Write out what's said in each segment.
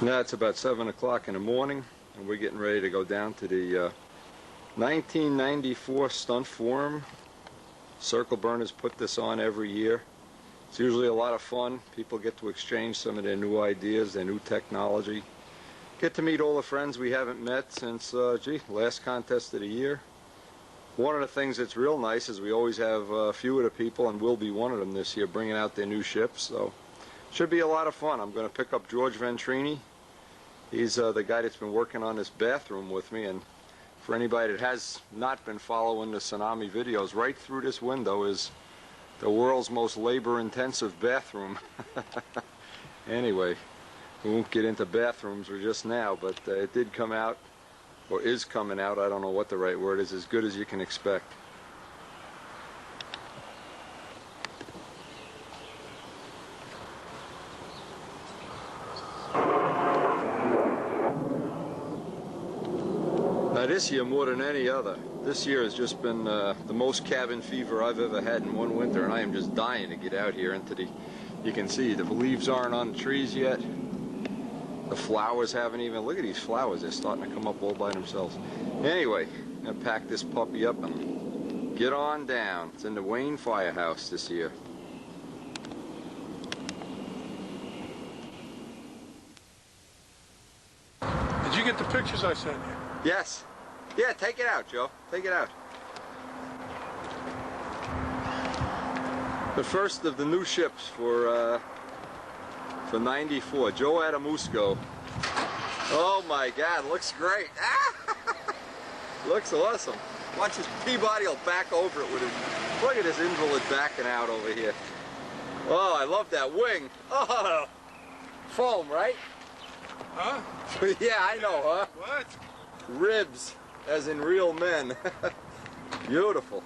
Now it's about 7 o'clock in the morning, and we're getting ready to go down to the 1994 Stunt Forum. Circle Burners put this on every year. It's usually a lot of fun. People get to exchange some of their new ideas, their new technology. Get to meet all the friends we haven't met since, last contest of the year. One of the things that's real nice is we always have a few of the people, and we'll be one of them this year, bringing out their new ships. So should be a lot of fun. I'm going to pick up George Ventrini. He's the guy that's been working on this bathroom with me, and for anybody that has not been following the Tsunami videos, right through this window is the world's most labor-intensive bathroom. Anyway, we won't get into bathrooms for just now, but it did come out, or is coming out, I don't know what the right word is, as good as you can expect. Now this year, more than any other, this year has just been the most cabin fever I've ever had in one winter, and I am just dying to get out here into the, you can see the leaves aren't on the trees yet. The flowers haven't even, look at these flowers, they're starting to come up all by themselves. Anyway, I'm going to pack this puppy up and get on down. It's in the Wayne Firehouse this year. Did you get the pictures I sent you? Yes. Yeah, take it out, Joe. Take it out. The first of the new ships for 94. Joe Adamusco. Oh my God, looks great. Looks awesome. Watch his Peabody will back over it with his. Look at this invalid backing out over here. Oh, I love that wing. Oh, foam, right? Huh? Yeah, I know, huh? What? Ribs, as in real men. Beautiful.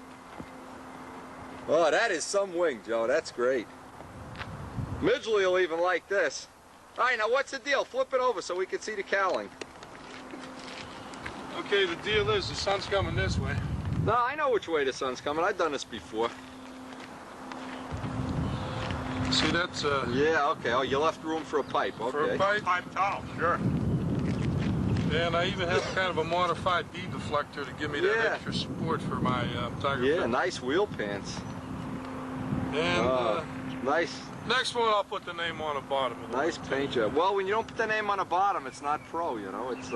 Oh, that is some wing, Joe. That's great. Midgley will even like this. All right, now what's the deal? Flip it over so we can see the cowling. Okay, the deal is the sun's coming this way. No, I know which way the sun's coming. I've done this before. See, that's Yeah, okay. Oh, you left room for a pipe. Okay. for a pipe. Pipe towel, sure. And I even have kind of a modified bead deflector to give me that Yeah. extra support for my Tiger Yeah, fin. nice wheel pants. And Nice. next one, I'll put the name on the bottom of it. Nice paint job. Well, when you don't put the name on the bottom, it's not pro, you know. It's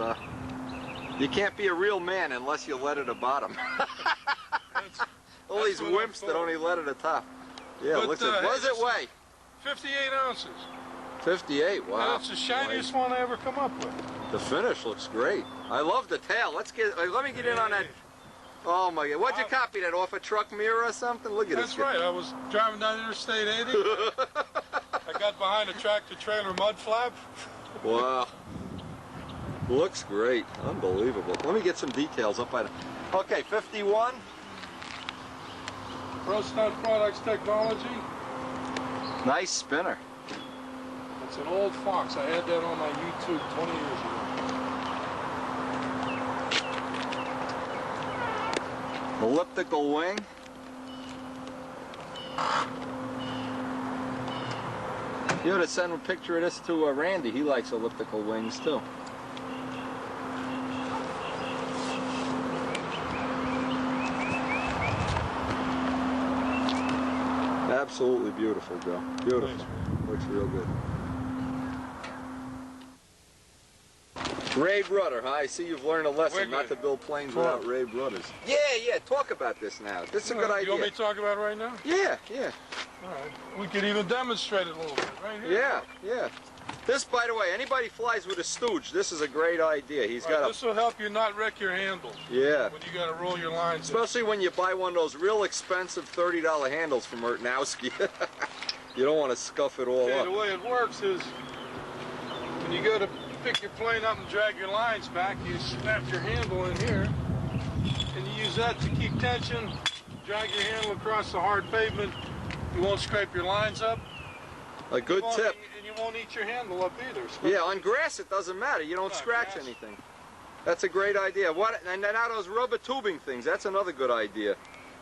you can't be a real man unless you let it at the bottom. All these what I'm wimps that for. only let it at the top. Yeah, But, looks at, what does hey, it weigh? 58 ounces. 58, wow. And it's the shiniest one I ever come up with. The finish looks great. I love the tail. Let me get in on that. Oh my God, what'd you copy that off a truck mirror or something? Look at this. That's right. I was driving down Interstate 80. I got behind a tractor trailer mud flap. Wow. Looks great. Unbelievable. Let me get some details up by the. Okay, 51. Pro Stunt Products Technology. Nice spinner. It's an old Fox. I had that on my YouTube 20 years ago. Elliptical wing. You ought to send a picture of this to Randy. He likes elliptical wings too. Absolutely beautiful, Joe. Beautiful. Thanks, Looks real good. Rabe rudder, huh? I see you've learned a lesson not to build planes without Rabe rudders. Yeah, yeah, talk about this now. This is a good idea. You want me to talk about it right now? Yeah, yeah. All right. We could even demonstrate it a little bit right here. Yeah, yeah. This, by the way, anybody flies with a stooge, this is a great idea. He's got a... This will help you not wreck your handles. Yeah. When you got to roll your lines. Especially when you buy one of those real expensive $30 handles from Ertnowski. You don't want to scuff it all Okay, up. the way it works is when you go to pick your plane up and drag your lines back, you snap your handle in here, and you use that to keep tension, drag your handle across the hard pavement. You won't scrape your lines up. A good tip. And you won't eat your handle up either. Yeah, on grass it doesn't matter. You don't scratch anything. That's a great idea. What? And then now those rubber tubing things, that's another good idea.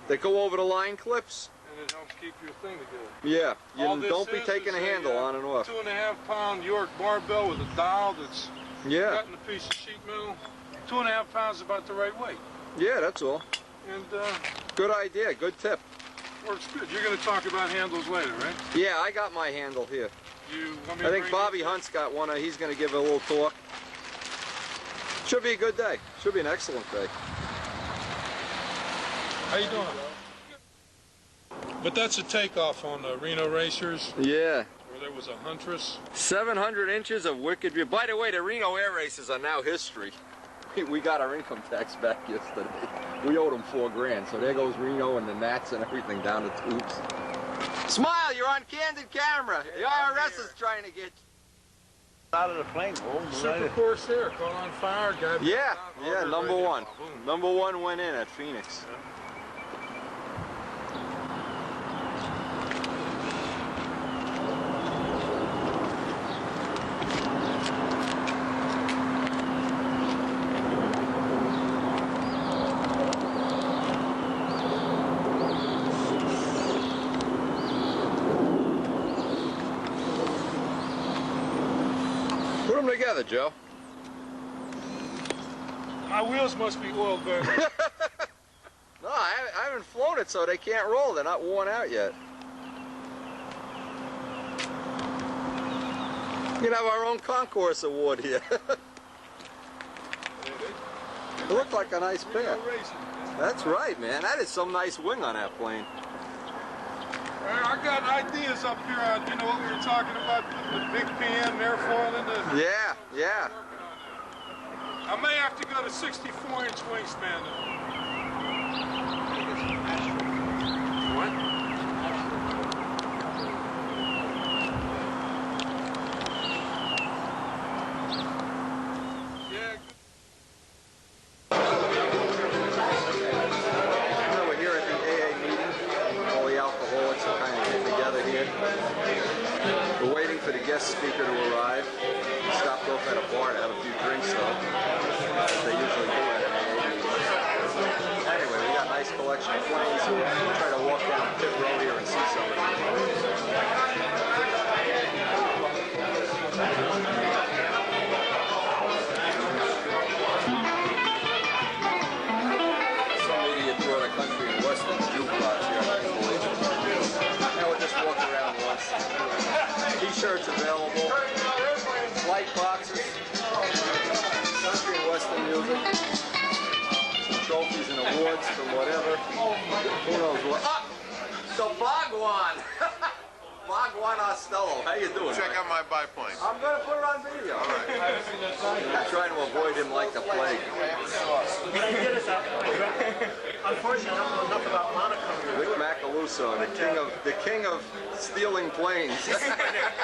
They go over the line clips. and it helps keep your thing together. Yeah, All you this don't be is taking a handle on and off. 2.5 pound York barbell with a dial that's Yeah. cut in a piece of sheet metal. 2.5 pounds is about the right weight. Yeah, that's all. And Good idea, good tip. works good. You're going to talk about handles later, right? Yeah, I got my handle here. You want me I to think bring Bobby these? Hunt's got one. He's going to give a little talk. Should be a good day. Should be an excellent day. How you doing? But that's a takeoff on the Reno Racers, Yeah. where there was a Huntress. 700 inches of wicked view. By the way, the Reno Air Races are now history. We got our income tax back yesterday. We owed them $4 grand. So there goes Reno and the gnats and everything down the tubes. Smile, you're on candid camera. The IRS is trying to get you. Out of the plane, Super Corsair caught on fire. Guy Yeah, backed out, yeah, auger number radio, one. boom. Number one went in at Phoenix. Put them together, Joe. My wheels must be oiled better. No, I haven't flown it, so they can't roll. They're not worn out yet. We can have our own concourse award here. It looked like a nice pair. That's right, man. That is some nice wing on that plane. I got ideas up here on, you know what we were talking about, the big PM airfoil in the... Yeah, yeah. I may have to go to 64-inch wingspan. What? Yeah. We're here at the AA meeting. All the alcoholics are kind of getting together here. We're waiting for the guest speaker to arrive. We stopped off at a bar to have a few drinks, though, as they usually do at an AA meeting. Anyway, we got a nice collection of planes. We'll try to walk down pit row here and see some of them. Some idiot threw the country and western jukebox here, I can't believe it. Now we'll just walk around once. T-shirts available, light boxes, country and western music, some trophies and awards from whatever. Who knows what? Ah! The Bhagwan! Bhagwan Ostello. How you doing? Check Mike? out my biplane. I'm going to put it on video. All right. I'm trying to avoid him like the plague. Unfortunately, I don't know enough about Monaco. Rick Macaluso, the king of stealing planes.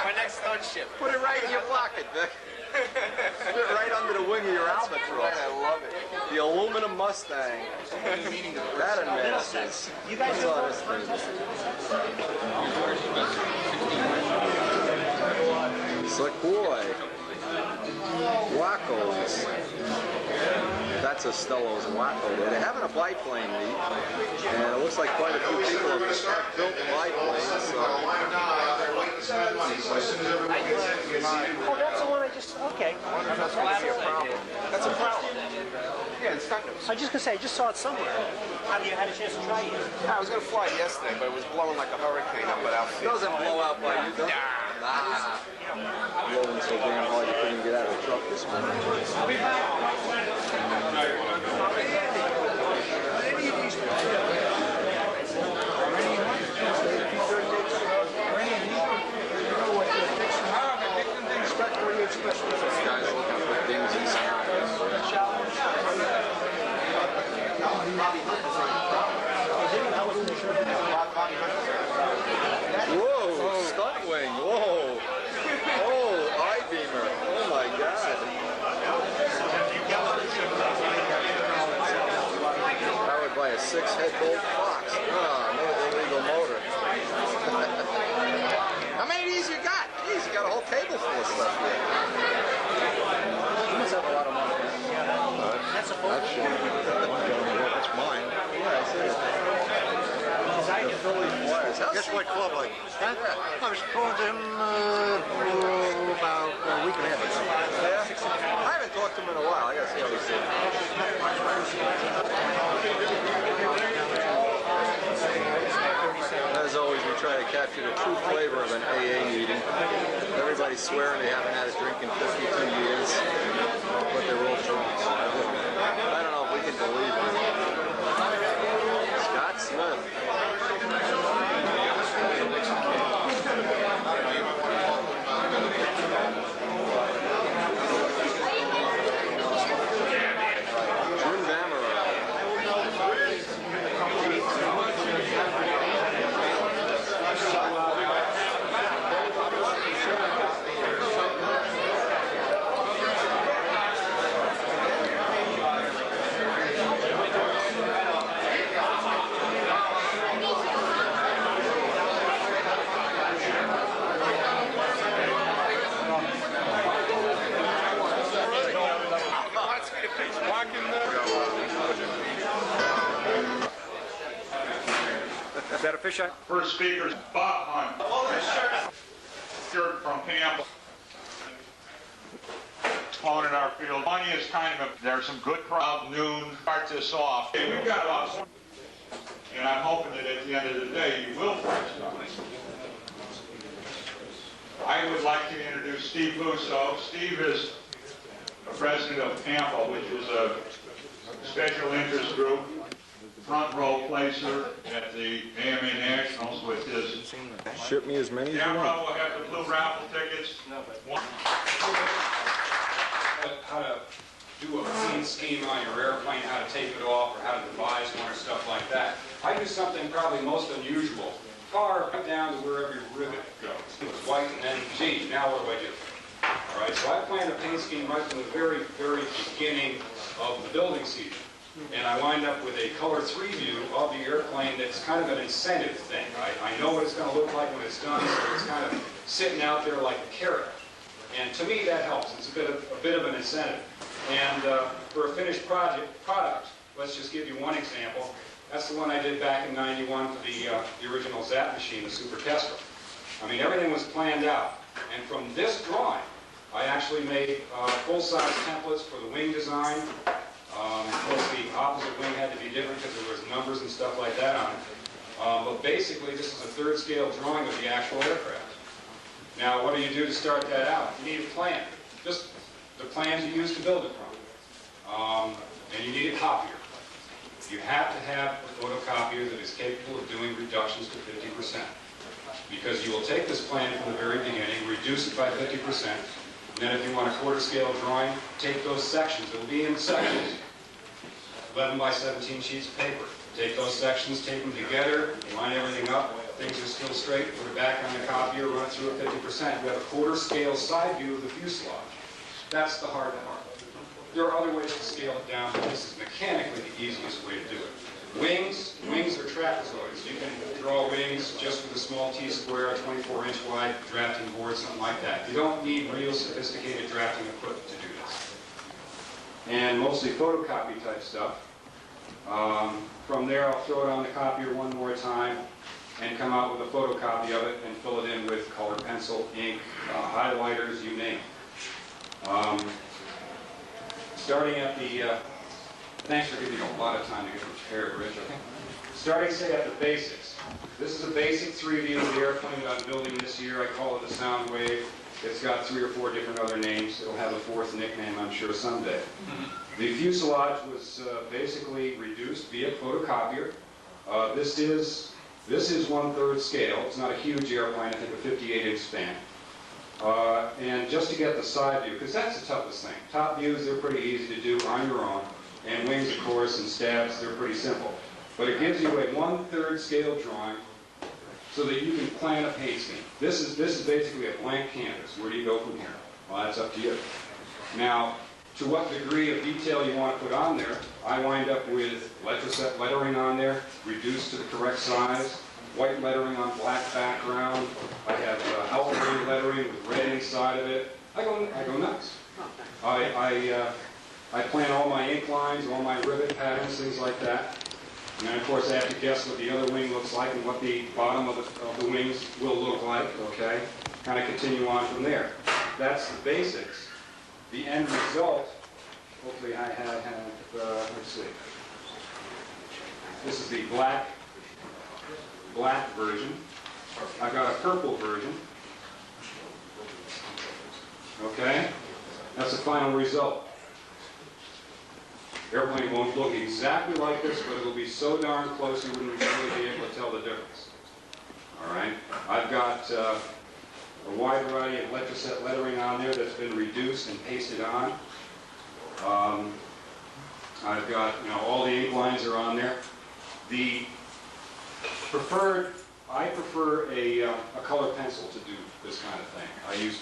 My next stunt ship. Put it right in your pocket, Vic. Put it right under the wing of your albatross. I love it. The aluminum Mustang. That and Madison's. You guys What's on this thing? Slick boy. Wacos. That's a Stello's Waco there. They're having a biplane meet, and it looks like quite a few people have built biplanes. So. Oh, that's the one I just. Okay. That's a problem. Yeah, it's kind of. I was just gonna say, I just saw it somewhere. Have you had a chance to try it? I was gonna fly yesterday, but it was blowing like a hurricane up at It doesn't blow out by you, does it? Nah. Blowing so damn hard you couldn't get out of the truck this morning. This guy's looking to put things in some. Whoa, stunt wing, whoa. Oh, I-beamer, oh my God. Powered by a 6-head bolt Fox. No illegal motor. How many of these you got? Jeez, you got a whole table full of stuff here. You must have a lot of money. That's a That's shit. That's mine. Yeah, I see it. The Philly Flyer. Guess what club are you? Huh? I was calling to him about a week and a half ago. Yeah? I haven't talked to him in a while. I gotta see how he's doing. As always, we try to capture the true flavor of an AA meeting. Everybody's swearing they haven't had a drink in 52 years, but they're all drunk. I don't know if we can believe it. Scott Smith. Is that a fisheye? First speaker is Bob Hunt. From Campbell. Opponent our field. Money is kind of there's some good crowd. Noon start this off. Hey, we've got lots, and I'm hoping that at the end of the day you will find something. I would like to introduce Steve Busso. Steve is the president of Campbell, which is a special interest group. Front row placer at the AMA Nationals with his... Ship me as many as you Camera want. will have the blue raffle tickets. How to do a clean scheme on your airplane, how to take it off, or how to devise one or stuff like that. I do something probably most unusual. Car right down to where every rivet goes. It was white and then, gee, now what do I do? All right, so I planned a paint scheme right from the very, very beginning of the building season. And I wind up with a color 3 view of the airplane that's kind of an incentive thing. I know what it's going to look like when it's done, so it's kind of sitting out there like a carrot. And to me, that helps. It's a bit of an incentive. And for a finished product, let's just give you one example. That's the one I did back in '91 for the original Zap machine, the Super Kestrel. I mean, everything was planned out. And from this drawing, I actually made full-size templates for the wing design. Of course, the opposite wing had to be different because there was numbers and stuff like that on it. But basically, this is a third scale drawing of the actual aircraft. Now, what do you do to start that out? You need a plan. Just the plans you use to build it from. And you need a copier. You have to have a photocopier that is capable of doing reductions to 50%. Because you will take this plan from the very beginning, reduce it by 50%, and then if you want a quarter scale drawing, take those sections. It will be in sections. 11 by 17 sheets of paper. Take those sections, take them together, line everything up. Things are still straight, put it back on the copier, run it through at 50%. You have a quarter scale side view of the fuselage. That's the hard part. There are other ways to scale it down, but this is mechanically the easiest way to do it. Wings are trapezoids. You can draw wings just with a small T-square, a 24-inch wide drafting board, something like that. You don't need real sophisticated drafting equipment to do this. And mostly photocopy type stuff. From there, I'll throw it on the copier one more time and come out with a photocopy of it and fill it in with colored pencil, ink, highlighters, you name it. Starting at the, thanks for giving me a lot of time to get prepared, Rich. Starting, say, at the basics. This is a basic 3 view of the airplane that I'm building this year. I call it the Sound Wave. It's got 3 or 4 different other names. It'll have a 4th nickname, I'm sure, someday. The fuselage was basically reduced via photocopier. This is 1/3 scale. It's not a huge airplane, I think a 58-inch span. And just to get the side view, because that's the toughest thing. Top views, they're pretty easy to do on your own. And wings, of course, and stabs, they're pretty simple. But it gives you a 1/3 scale drawing so that you can plan a paint scheme. This is basically a blank canvas. Where do you go from here? Well, that's up to you. Now, to what degree of detail you want to put on there, I wind up with letraset lettering on there, reduced to the correct size, white lettering on black background. I have outline lettering with red inside of it. I go nuts. I plan all my ink lines, all my rivet patterns, things like that. And then, of course, I have to guess what the other wing looks like and what the bottom of the wings will look like, okay? Kind of continue on from there. That's the basics. The end result, hopefully I have, let's see. This is the black version. I've got a purple version. Okay? That's the final result. Airplane won't look exactly like this, but it'll be so darn close you wouldn't really be able to tell the difference. All right? I've got a wide variety of Electroset lettering on there that's been reduced and pasted on. I've got, all the ink lines are on there. I prefer a colored pencil to do this kind of thing. I use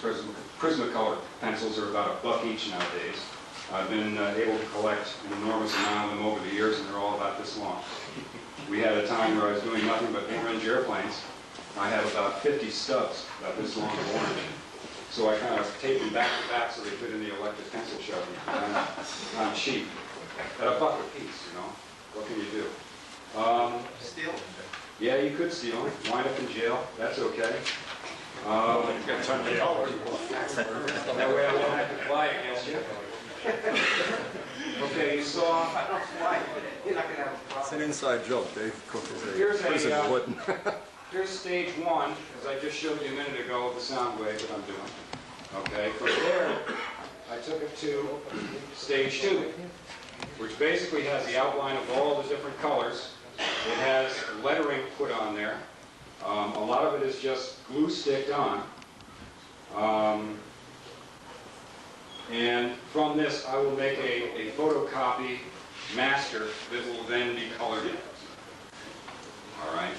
Prismacolor pencils. They're about $1 each nowadays. I've been able to collect an enormous amount of them over the years, and they're all about this long. We had a time where I was doing nothing but orange airplanes. I have about 50 stubs about this long of orange. So I kind of taped them back to back so they fit in the electric pencil sharpener on cheap. At $1 a piece, What can you do? Steal? Yeah, you could steal them. Wind up in jail. That's okay. That way I won't have to fly against you. Okay, you saw. You're not going to have a problem. It's an inside joke. Dave Cook is a Here's prison warden. Here's stage one, as I just showed you a minute ago, of the sound wave that I'm doing. Okay, from there, I took it to stage two, which basically has the outline of all the different colors. It has lettering put on there. A lot of it is just glue sticked on. And from this, I will make a photocopy master that will then be colored in. All right.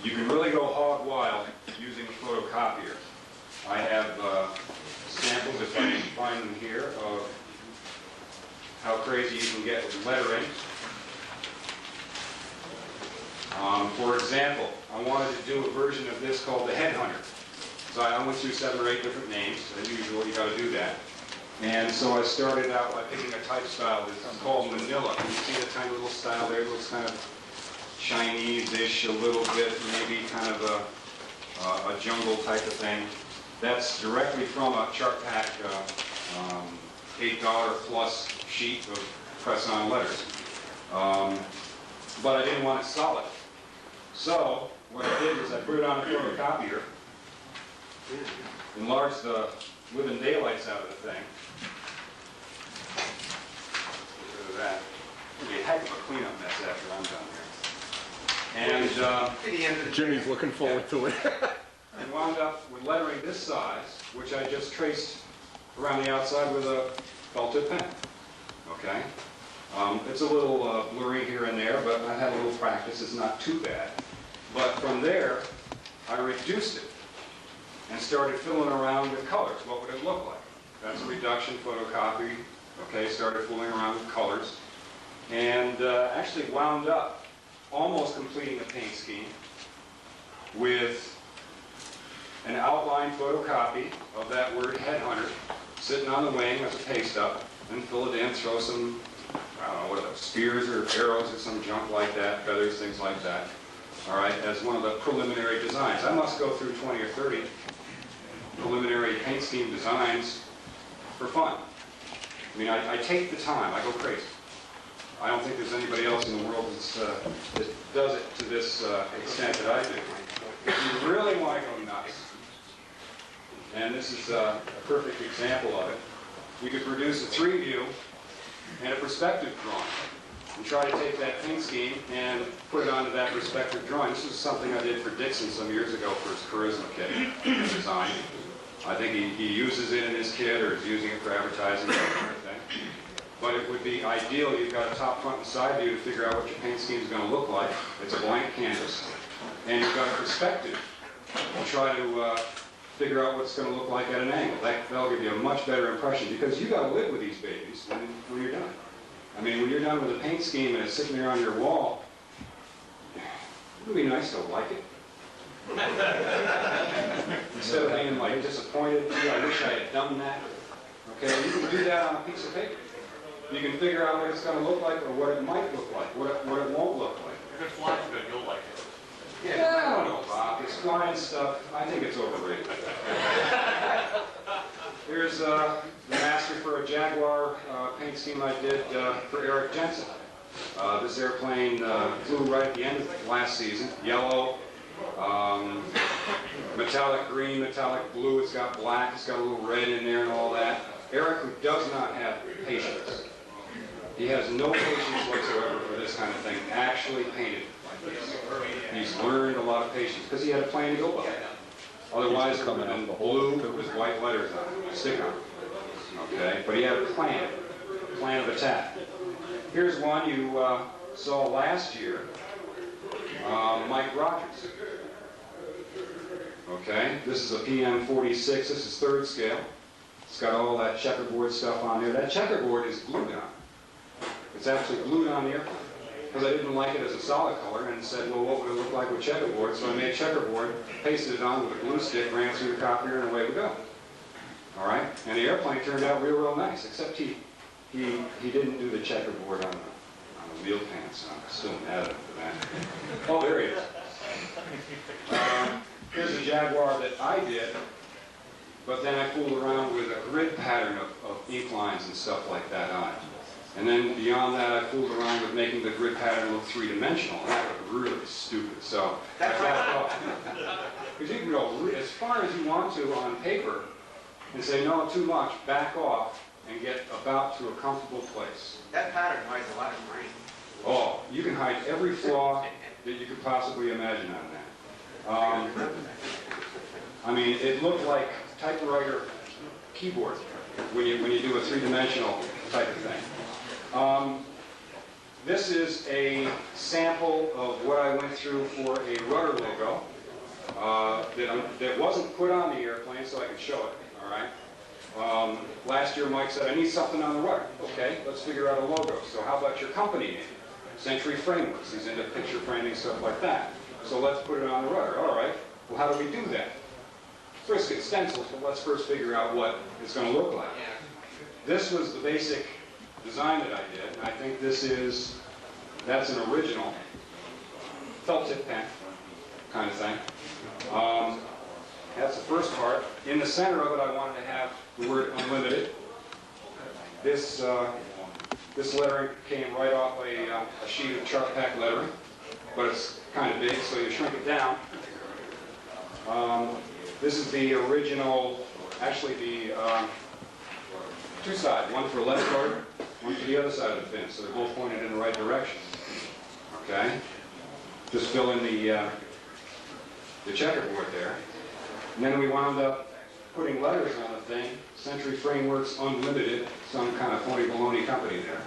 You can really go hog wild using a photocopier. I have samples, if I can find them here, of how crazy you can get with lettering. For example, I wanted to do a version of this called the Headhunter. So I went through 7 or 8 different names. As usual, you got to do that. And so I started out by picking a type style that's called Manila. You see the tiny little style there? It looks kind of Chinese-ish a little bit, maybe kind of a jungle type of thing. That's directly from a chart pack $8 plus sheet of press-on letters. But I didn't want it solid. So what I did is I put it on a photocopier, enlarged the living daylights out of the thing. Get rid of that. It'll be a heck of a cleanup mess after I'm done here. And Jimmy's looking forward to it. I wound up with lettering this size, which I just traced around the outside with a felt tip pen. Okay? It's a little blurry here and there, but I had a little practice. It's not too bad. But from there, I reduced it and started filling around with colors. What would it look like? That's a reduction photocopy. Okay, started fooling around with colors. And actually wound up almost completing the paint scheme with an outline photocopy of that word Headhunter sitting on the wing as a paste up, and fill it in, throw some, I don't know, what are those, spears or arrows or some junk like that, feathers, things like that. All right, as one of the preliminary designs. I must go through 20 or 30 preliminary paint scheme designs for fun. I mean, I take the time, I go crazy. I don't think there's anybody else in the world that does it to this extent that I do. If you really want to go nuts, and this is a perfect example of it, we could produce a 3-view and a perspective drawing and try to take that paint scheme and put it onto that perspective drawing. This is something I did for Dixon some years ago for his Charisma kit design. I think he uses it in his kit or is using it for advertising, that kind of thing. But it would be ideal, you've got a top, front, and side view to figure out what your paint scheme is going to look like. It's a blank canvas. And you've got a perspective to try to figure out what it's going to look like at an angle. That'll give you a much better impression, because you've got to live with these babies when you're done. I mean, when you're done with a paint scheme and it's sitting there on your wall, it would be nice to like it. Instead of being like disappointed, gee, I wish I had done that. Okay, you can do that on a piece of paper. You can figure out what it's going to look like or what it might look like, what it won't look like. If it flies good, you'll like it. Yeah, I don't know, Bob. This flying stuff, I think it's overrated. Here's the master for a Jaguar paint scheme I did for Eric Jensen. This airplane flew right at the end of last season. Yellow, metallic green, metallic blue. It's got black. It's got a little red in there and all that. Eric, who does not have patience, he has no patience whatsoever for this kind of thing, actually painted like this. He's learned a lot of patience because he had a plane to go by. Otherwise, it would have been blue with white letters on it, stick on it. Okay, but he had a plan of attack. Here's one you saw last year, Mike Rogers. Okay, this is a PM46. This is third scale. It's got all that checkerboard stuff on there. That checkerboard is glued on. It's actually glued on the airplane. Because I didn't like it as a solid color and said, well, what would it look like with checkerboard? So I made checkerboard, pasted it on with a glue stick, ran through the copier, and away we go. All right? And the airplane turned out real nice, except he didn't do the checkerboard on the wheel pants. I'm still mad at him for that. Oh, there he is. Here's a Jaguar that I did, but then I fooled around with a grid pattern of ink lines and stuff like that on it. And then beyond that, I fooled around with making the grid pattern look three-dimensional. And that looked really stupid. So I backed off. Because you can go as far as you want to on paper and say, no, too much, back off, and get about to a comfortable place. That pattern hides a lot of green. Oh, you can hide every flaw that you could possibly imagine on that. I mean, it looked like typewriter keyboard when you do a three-dimensional type of thing. This is a sample of what I went through for a rudder logo that wasn't put on the airplane, so I could show it. All right. Last year, Mike said, I need something on the rudder. Okay, let's figure out a logo. So how about your company name? Century Frameworks. He's into picture framing, stuff like that. So let's put it on the rudder. All right. Well, how do we do that? First get stencils, but let's first figure out what it's going to look like. This was the basic design that I did, and I think that's an original felt tip pen kind of thing. That's the first part. In the center of it, I wanted to have the word unlimited. This lettering came right off a sheet of chart pack lettering, but it's kind of big, so you shrink it down. This is the original, actually the two-side, one for left card, one for the other side of the fin, so they're both pointed in the right direction. Okay? Just fill in the checkerboard there. And then we wound up putting letters on the thing, Century Frameworks Unlimited, some kind of phony baloney company there.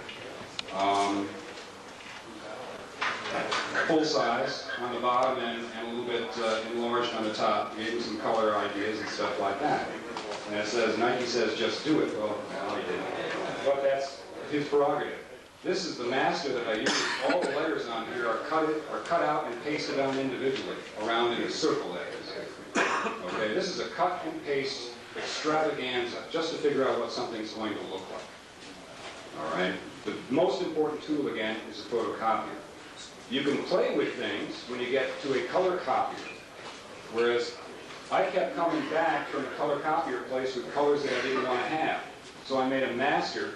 Full size on the bottom and a little bit enlarged on the top. Gave him some color ideas and stuff like that. And it says, Nike says, just do it. Well, no, he didn't. But that's his prerogative. This is the master that I use. All the letters on here are cut out and pasted on individually around in a circle letters. Okay, this is a cut and paste extravaganza just to figure out what something's going to look like. All right. The most important tool again is a photocopier. You can play with things when you get to a color copier, whereas I kept coming back from the color copier place with colors that I didn't want to have. So I made a master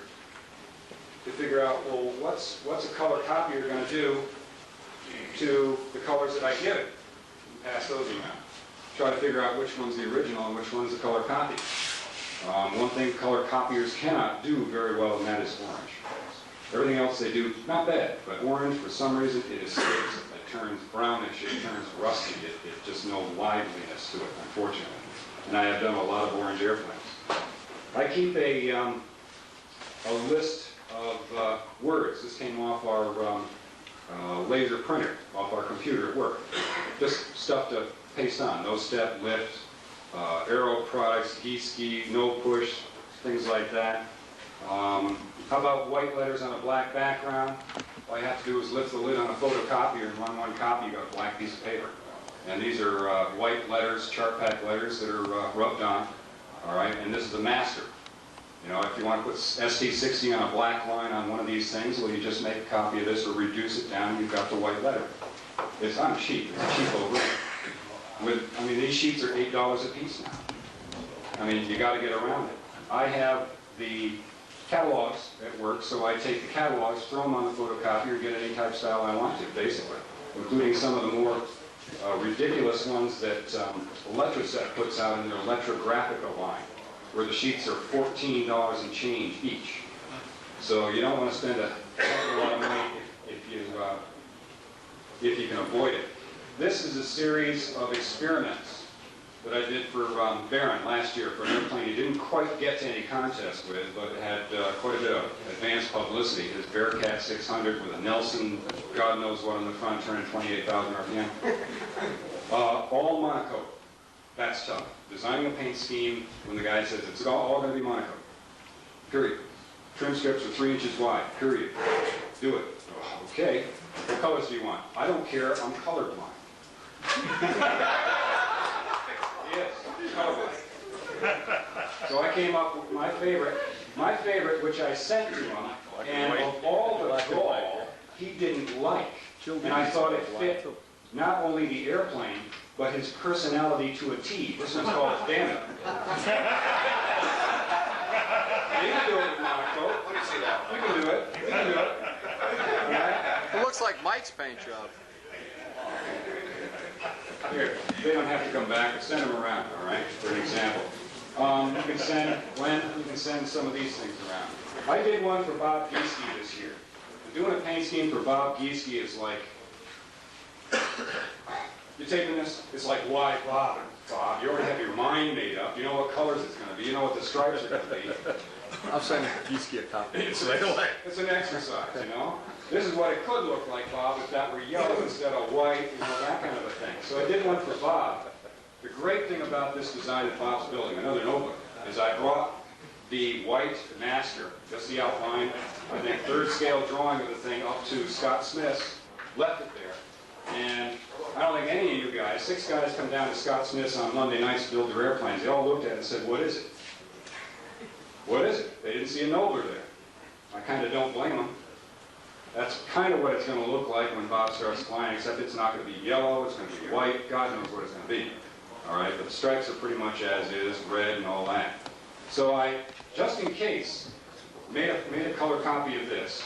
to figure out, well, what's a color copier going to do to the colors that I give it? And pass those around. Try to figure out which one's the original and which one's the color copy. One thing color copiers cannot do very well, and that is orange. Everything else they do, not bad, but orange, for some reason, it escapes. It turns brownish, it turns rusty. It just no liveliness to it, unfortunately. And I have done a lot of orange airplanes. I keep a list of words. This came off our laser printer, off our computer at work. Just stuff to paste on. No step, lift, aero products, ski, no push, things like that. How about white letters on a black background? All you have to do is lift the lid on a photocopier and run one copy, you got a black piece of paper. And these are white letters, chart pack letters that are rubbed on. All right, and this is the master. You know, if you want to put ST60 on a black line on one of these things, well, you just make a copy of this or reduce it down, and you've got the white letter. It's not cheap. It's a cheap over. I mean, these sheets are $8 a piece now. I mean, you got to get around it. I have the catalogs at work, so I take the catalogs, throw them on the photocopier, and get any type style I want to, basically, including some of the more ridiculous ones that Electroset puts out in their Electrographica line, where the sheets are $14 and change each. So you don't want to spend a lot of money if you can avoid it. This is a series of experiments that I did for Barron last year for an airplane he didn't quite get to any contest with, but it had quite a bit of advanced publicity. His Bearcat 600 with a Nelson, God knows what on the front, turning 28,000 RPM. All monocoque. That's tough. Designing a paint scheme when the guy says it's all going to be monocoque. Period. Trim strips are 3 inches wide. Period. Do it. Oh, okay. What colors do you want? I don't care. I'm colorblind. Yes, colorblind. So I came up with my favorite, which I sent to him, and of all the gall, he didn't like. And I thought it fit not only the airplane, but his personality to a T. This one's called Damn It. You can do it with monocoque. Let me see that. You can do it. You can do it. It looks like Mike's paint job. Here, they don't have to come back, but send them around, all right, for an example. You can send, Glenn, you can send some of these things around. I did one for Bob Gieske this year. Doing a paint scheme for Bob Gieske is like, you're taking this, it's like, why bother, Bob? You already have your mind made up. You know what colors it's going to be. You know what the stripes are going to be. I'll send Gieske a copy. It's an exercise, you know? This is what it could look like, Bob, if that were yellow instead of white, you know, that kind of a thing. So I did one for Bob. The great thing about this design that Bob's building, another notebook, is I brought the white master, just the outline, I think third scale drawing of the thing up to Scott Smith's, left it there. And I don't think any of you guys, 6 guys come down to Scott Smith's on Monday nights to build their airplanes. They all looked at it and said, what is it? What is it? They didn't see a Nobler there. I kind of don't blame them. That's kind of what it's going to look like when Bob starts flying, except it's not going to be yellow, it's going to be white, God knows what it's going to be. All right, but the stripes are pretty much as is, red and all that. So I, just in case, made a color copy of this,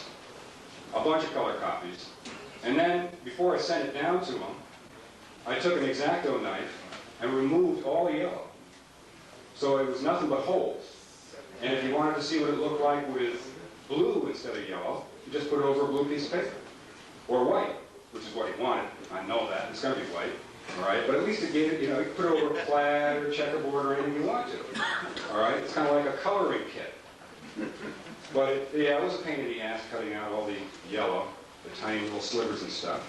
a bunch of color copies, and then before I sent it down to him, I took an X-Acto knife and removed all the yellow. So it was nothing but holes. And if you wanted to see what it looked like with blue instead of yellow, you just put it over a blue piece of paper. Or white, which is what he wanted. I know that. It's going to be white. All right? But at least it gave it, you know, you can put it over a plaid or checkerboard or anything you want to. All right? It's kind of like a coloring kit. But, yeah, it was a pain in the ass cutting out all the yellow, the tiny little slivers and stuff.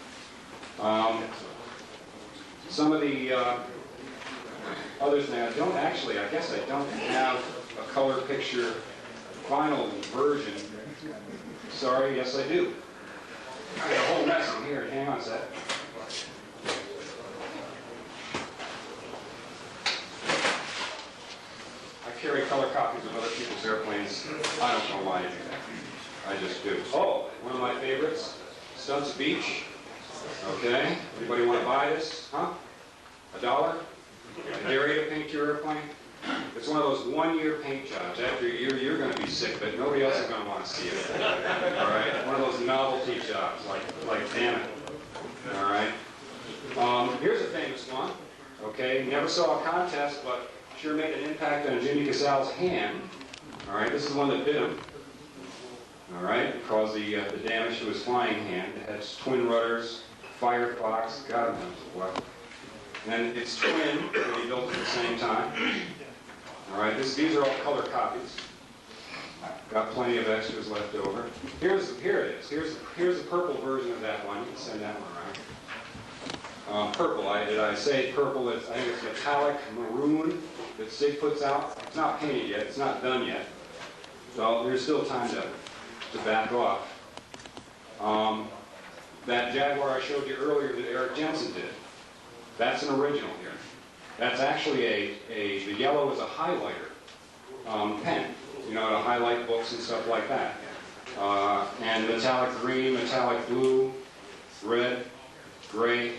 Some of the others now, I guess I don't have a color picture final version. Sorry, yes I do. I got a whole mess in here. Hang on a sec. I carry color copies of other people's airplanes. I don't know why I do that. I just do. Oh, one of my favorites, Stunts Beach. Okay, anybody want to buy this? Huh? $1? I dare you to paint your airplane. It's one of those one-year paint jobs. After a year, you're going to be sick, but nobody else is going to want to see it. All right? One of those novelty jobs, like Damn It. All right? Here's a famous one. Okay? Never saw a contest, but sure made an impact on Jimmy Casale's hand. All right? This is one that bit him. All right? It caused the damage to his flying hand. It has twin rudders, Firefox, God knows what. And it's twin that he built at the same time. All right, these are all color copies. Got plenty of extras left over. Here it is. Here's the purple version of that one. You can send that one around. Purple. Did I say purple? I think it's metallic maroon that Sig puts out. It's not painted yet. It's not done yet. So there's still time to back off. That Jaguar I showed you earlier that Eric Jensen did. That's an original here. That's actually the yellow is a highlighter pen. you know, to highlight books and stuff like that. And metallic green, metallic blue, red, gray.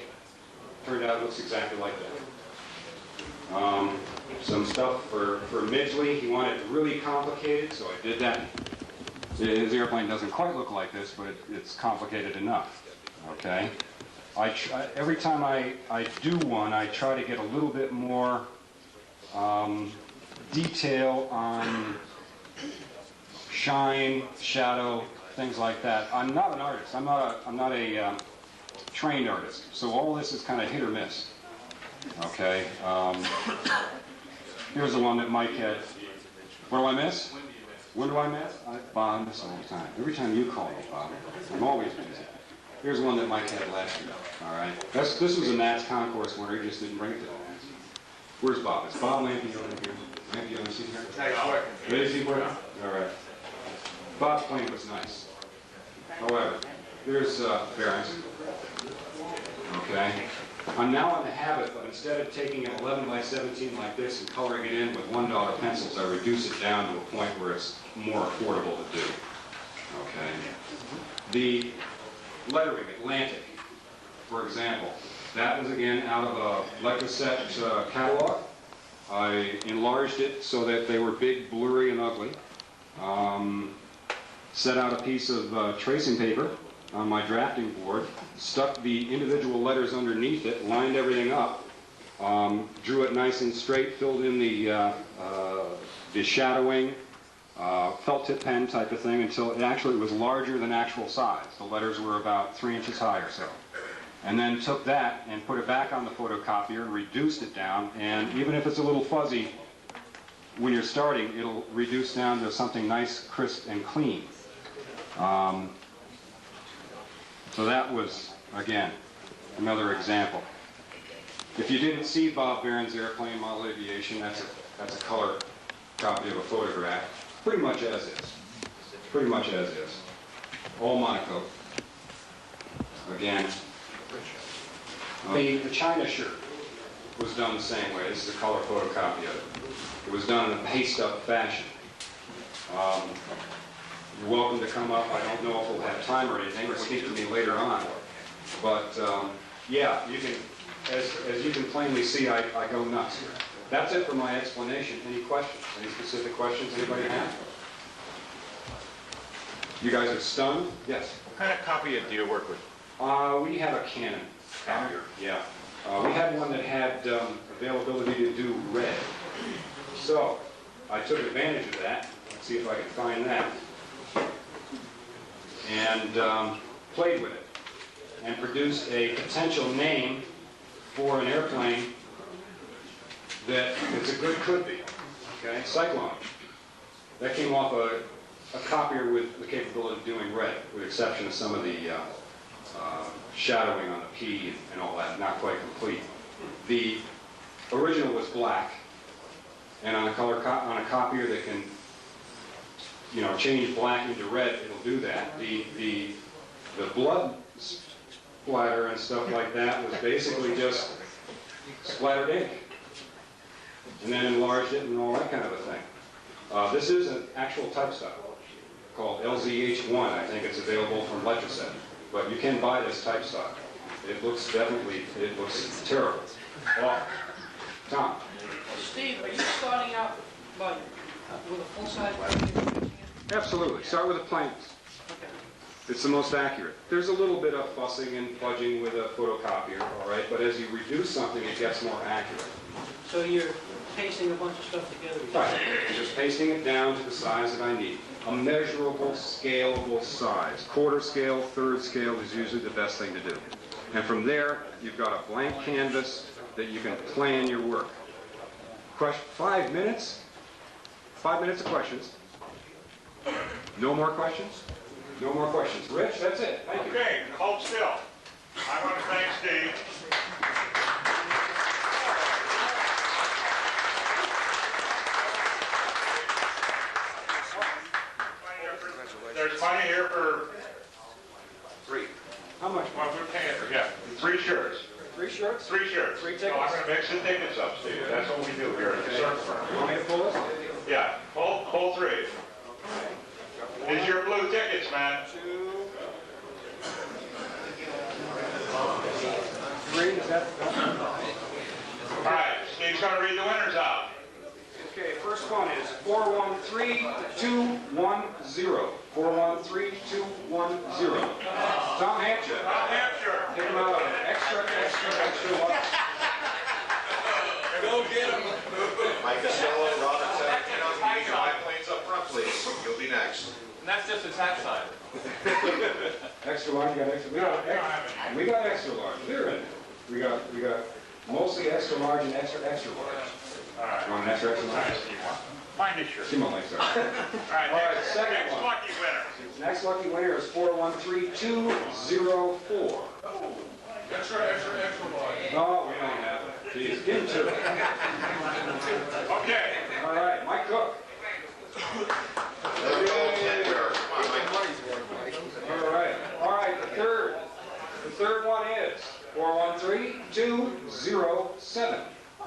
Turned out it looks exactly like that. Some stuff for Midgley. He wanted it really complicated, so I did that. His airplane doesn't quite look like this, but it's complicated enough. Okay. Every time I do one, I try to get a little bit more detail on shine, shadow, things like that. I'm not an artist. I'm not a trained artist. So all this is kind of hit or miss. Okay. Here's the one that Mike had. What do I miss? When do I miss? Bob, I miss all the time. Every time you call me, Bob, I'm always busy. Here's one that Mike had last year. All right. This was a Nats concourse winner. He just didn't bring it to the Nats. Where's Bob? Is Bob Lampione here? Lampione, is he here? Is he working? All right. Bob's plane was nice. However, here's bearings. Okay. I'm now in the habit of, instead of taking an 11 by 17 like this and coloring it in with $1 pencils, I reduce it down to a point where it's more affordable to do. Okay. The lettering, Atlantic, for example, that was again out of a Letraset catalog. I enlarged it so that they were big, blurry, and ugly. Set out a piece of tracing paper on my drafting board, stuck the individual letters underneath it, lined everything up, drew it nice and straight, filled in the shadowing, felt tip pen type of thing until it actually was larger than actual size. The letters were about 3 inches high or so. And then took that and put it back on the photocopier and reduced it down, and even if it's a little fuzzy, when you're starting, it'll reduce down to something nice, crisp, and clean. So that was, again, another example. If you didn't see Bob Barron's airplane, Model Aviation, that's a color copy of a photograph. Pretty much as is. Pretty much as is. All monocoque. Again. The China shirt was done the same way. This is a color photocopy of it. It was done in a paste-up fashion. You're welcome to come up. I don't know if we'll have time or anything, or speak to me later on. But yeah, you can, as you can plainly see, I go nuts here. That's it for my explanation. Any questions? Any specific questions anybody have? You guys are stunned? Yes. What kind of copy do you work with? We have a Canon copier, yeah. We had one that had availability to do red. So I took advantage of that. Let's see if I can find that. And played with it. And produced a potential name for an airplane that it's a good could be. Okay, Cyclone. That came off a copier with the capability of doing red, with the exception of some of the shadowing on the P and all that, not quite complete. The original was black, and on a copier that can, you know, change black into red, it'll do that. The blood splatter and stuff like that was basically just splattered ink, and then enlarged it and all that kind of a thing. This is an actual type style called LZH1. I think it's available from Letraset. But you can buy this type stock. It looks terrible. Awful. Tom? Steve, are you starting out with a full-size weapon? Absolutely. Start with the planes. Okay. It's the most accurate. There's a little bit of fussing and fudging with a photocopier, all right? But as you reduce something, it gets more accurate. So you're pasting a bunch of stuff together? Right. Just pasting it down to the size that I need. A measurable, scalable size. Quarter scale, third scale is usually the best thing to do. And from there, you've got a blank canvas that you can plan your work. 5 minutes? 5 minutes of questions. No more questions? No more questions. Rich, that's it. Thank you. Okay, hold still. I want to thank Steve. There's money here for 3. How much? Well, we're paying for, yeah, 3 shirts. 3 shirts? 3 shirts. 3 So I'm tickets? going to mix the tickets up, Steve. That's what we do here at the circle. You want me to pull this? Yeah, hold 3. tickets, man. 2, 3, is that? All right, Steve's going to read the winners out. Okay, first one is 413210. 413210. Tom Hampshire. Tom Hampshire. Give him out extra one. Go get him. Mike Costello, Robert Sabatino, you can get my planes up front, please. You'll be next. And that's just the tax side. Extra large, you got extra. We got extra large. They're in. We got mostly extra large and extra large. All right. You want an extra large? Find a shirt. Simon likes that. All right, All right, next, second next one. lucky winner. Next lucky winner is 413204. Extra large. No, we don't have it. Jeez, give him 2. Okay. All right, Mike Cook. All right, the third one is 413207.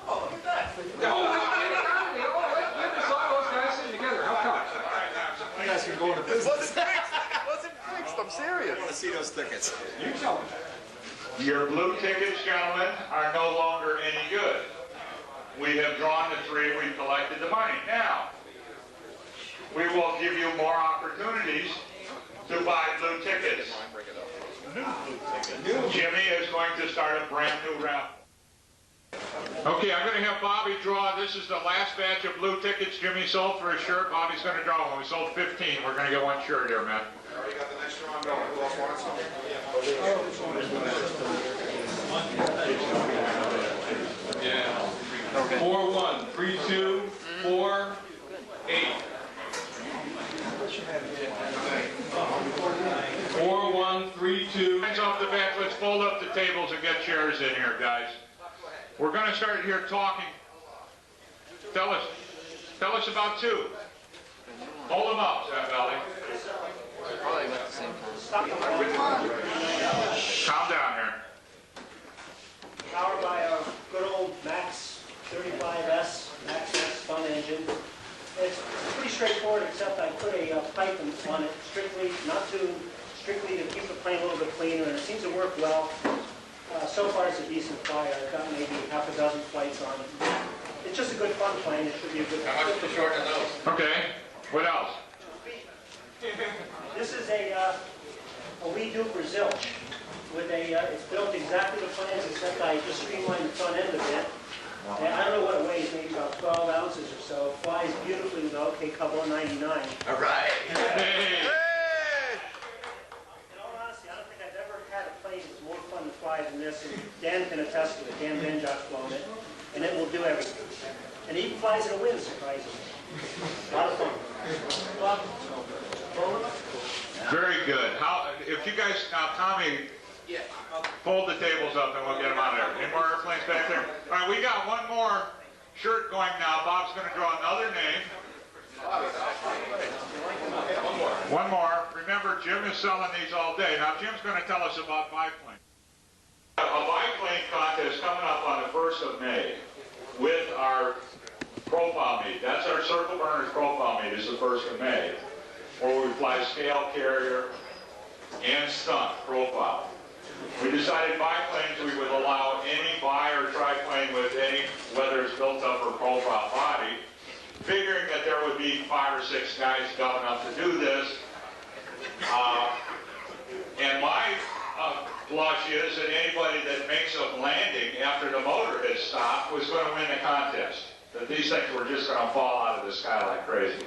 Oh, look at that. All those guys sitting together, how come? You guys can go into business. Wasn't fixed, I'm serious. I want to see those tickets. You tell me. Your blue tickets, gentlemen, are no longer any good. We have drawn the 3, we've collected the money. Now, we will give you more opportunities to buy blue tickets. Jimmy is going to start a brand new round. Okay, I'm going to have Bobby draw. This is the last batch of blue tickets Jimmy sold for a shirt. Bobby's going to draw one. We sold 15. We're going to get one shirt here, man. Already got the next round going. Who else wants some? Yeah. 413248. 4132. Hands off the back. Let's fold up the tables and get chairs in here, guys. We're going to start here talking. Tell us about 2. Hold them up, Belly. Probably about the same time. Calm down here. Powered by our good old Max 35S, Max S fun engine. It's pretty straightforward, except I put a pipe on it, strictly to keep the plane a little bit cleaner, and it seems to work well. So far, it's a decent flyer. I've got maybe half a dozen flights on it. It's just a good fun plane. It should be a good. How much to shorten those? Okay. What else? This is a wee duper zilch with it's built exactly the plans, except I just streamlined the front end a bit. And I don't know what it weighs, maybe about 12 ounces or so. Flies beautifully with OK Cover 99. All right. Hey. In all honesty, I don't think I've ever had a plane that's more fun to fly than this. And Dan can attest to it. Dan Benjock's flown it. And it will do everything. And it even flies in a wind, surprisingly. A lot of fun. Very good. If you guys, now Tommy, fold the tables up and we'll get them out of there. Any more airplanes back there? All right, we got one more shirt going now. Bob's going to draw another name. One more. Remember, Jim is selling these all day. Now, Jim's going to tell us about biplane. A biplane contest coming up on the 1st of May with our profile meet. That's our Circle Burners profile meet. Is the 1st of May, where we fly scale carrier and stunt profile. We decided biplanes we would allow any bi or triplane with any, whether it's built up or profile body, figuring that there would be 5 or 6 guys dumb enough to do this. And my blush is that anybody that makes a landing after the motor has stopped was going to win the contest. That these things were just going to fall out of the sky like crazy.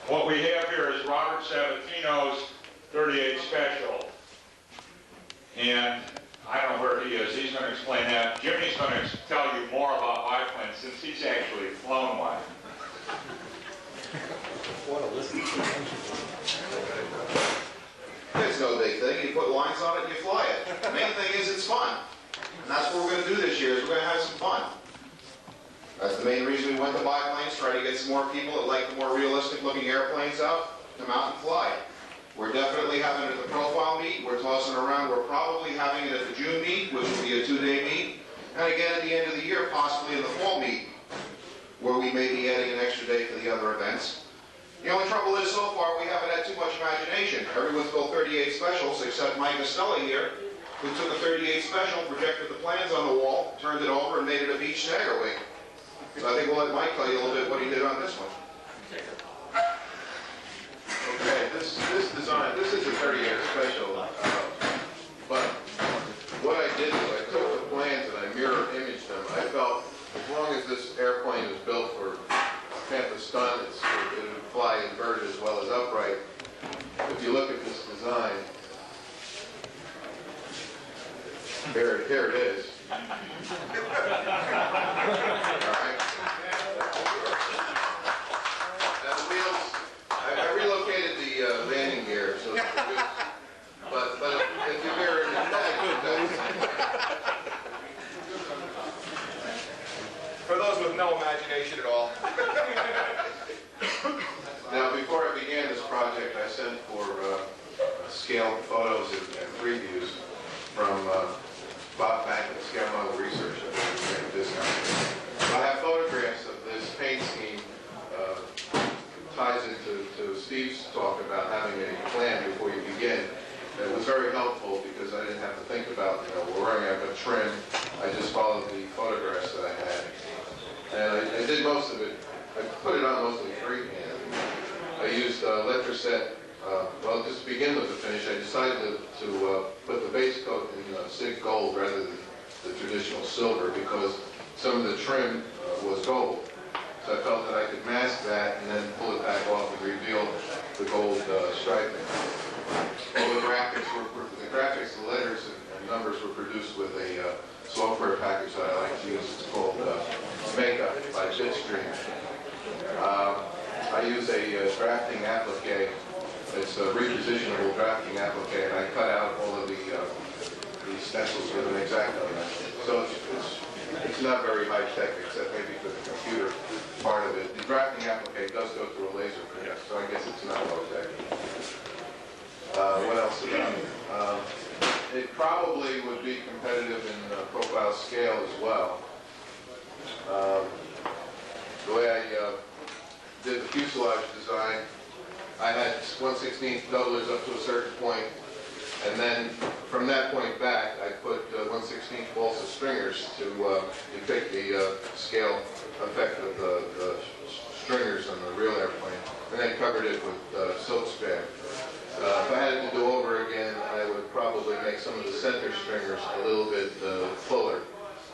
What we have here is Robert Sabatino's 38 Special. And I don't know where he is. He's going to explain that. Jimmy's going to tell you more about biplanes since he's actually flown one. It's no big thing. You put lines on it and you fly it. The main thing is it's fun. And that's what we're going to do this year, is we're going to have some fun. That's the main reason we went to biplanes, try to get some more people that like the more realistic looking airplanes out, come out and fly. We're definitely having it at the profile meet. We're tossing around. We're probably having it at the June meet, which will be a 2-day meet. And again at the end of the year, possibly in the fall meet, where we may be adding an extra day for the other events. The only trouble is, so far, we haven't had too much imagination. Everyone's built 38 specials, except Mike Costelli here, who took a 38 special, projected the plans on the wall, turned it over, and made it a beach stagger wing. So I think we'll let Mike tell you a little bit what he did on this one. Okay, this design, this is a 38 special, but what I did was I took the plans and I mirror imaged them. I felt as long as this airplane is built for campus stunt, it would fly inverted as well as upright. If you look at this design, here it is. All right. Now the wheels, I relocated the landing gear so it's good. But if you mirror it back, For those with no imagination at all. now before I began this project, I sent for scaled photos and previews from Bob Pack at Scale Model Research. I have photographs of this paint scheme. Ties into Steve's talk about having a plan before you begin. It was very helpful because I didn't have to think about, where I'm going to trim. I just followed the photographs that I had. And I did most of it. I put it on mostly freehand. I used Letraset. Well, just to begin with the finish, I decided to put the base coat in SIG gold rather than the traditional silver because some of the trim was gold. So I felt that I could mask that and then pull it back off and reveal the gold striping. All the graphics, the letters and numbers were produced with a software package that I like to use. It's called Makeup by Bitstream. I use a drafting applique. It's a repositionable drafting applique, and I cut out all of these stencils with an X-Acto. So it's not very high tech, except maybe for the computer part of it. The drafting applique does go through a laser print, so I guess it's not low tech. What else about it? It probably would be competitive in profile scale as well. The way I did the fuselage design, I had 1/16 doublers up to a certain point, and then from that point back, I put 1/16 balsa stringers to depict the scale effect of the stringers on the real airplane, and then covered it with silk span. If I had it to do over again, I would probably make some of the center stringers a little bit fuller,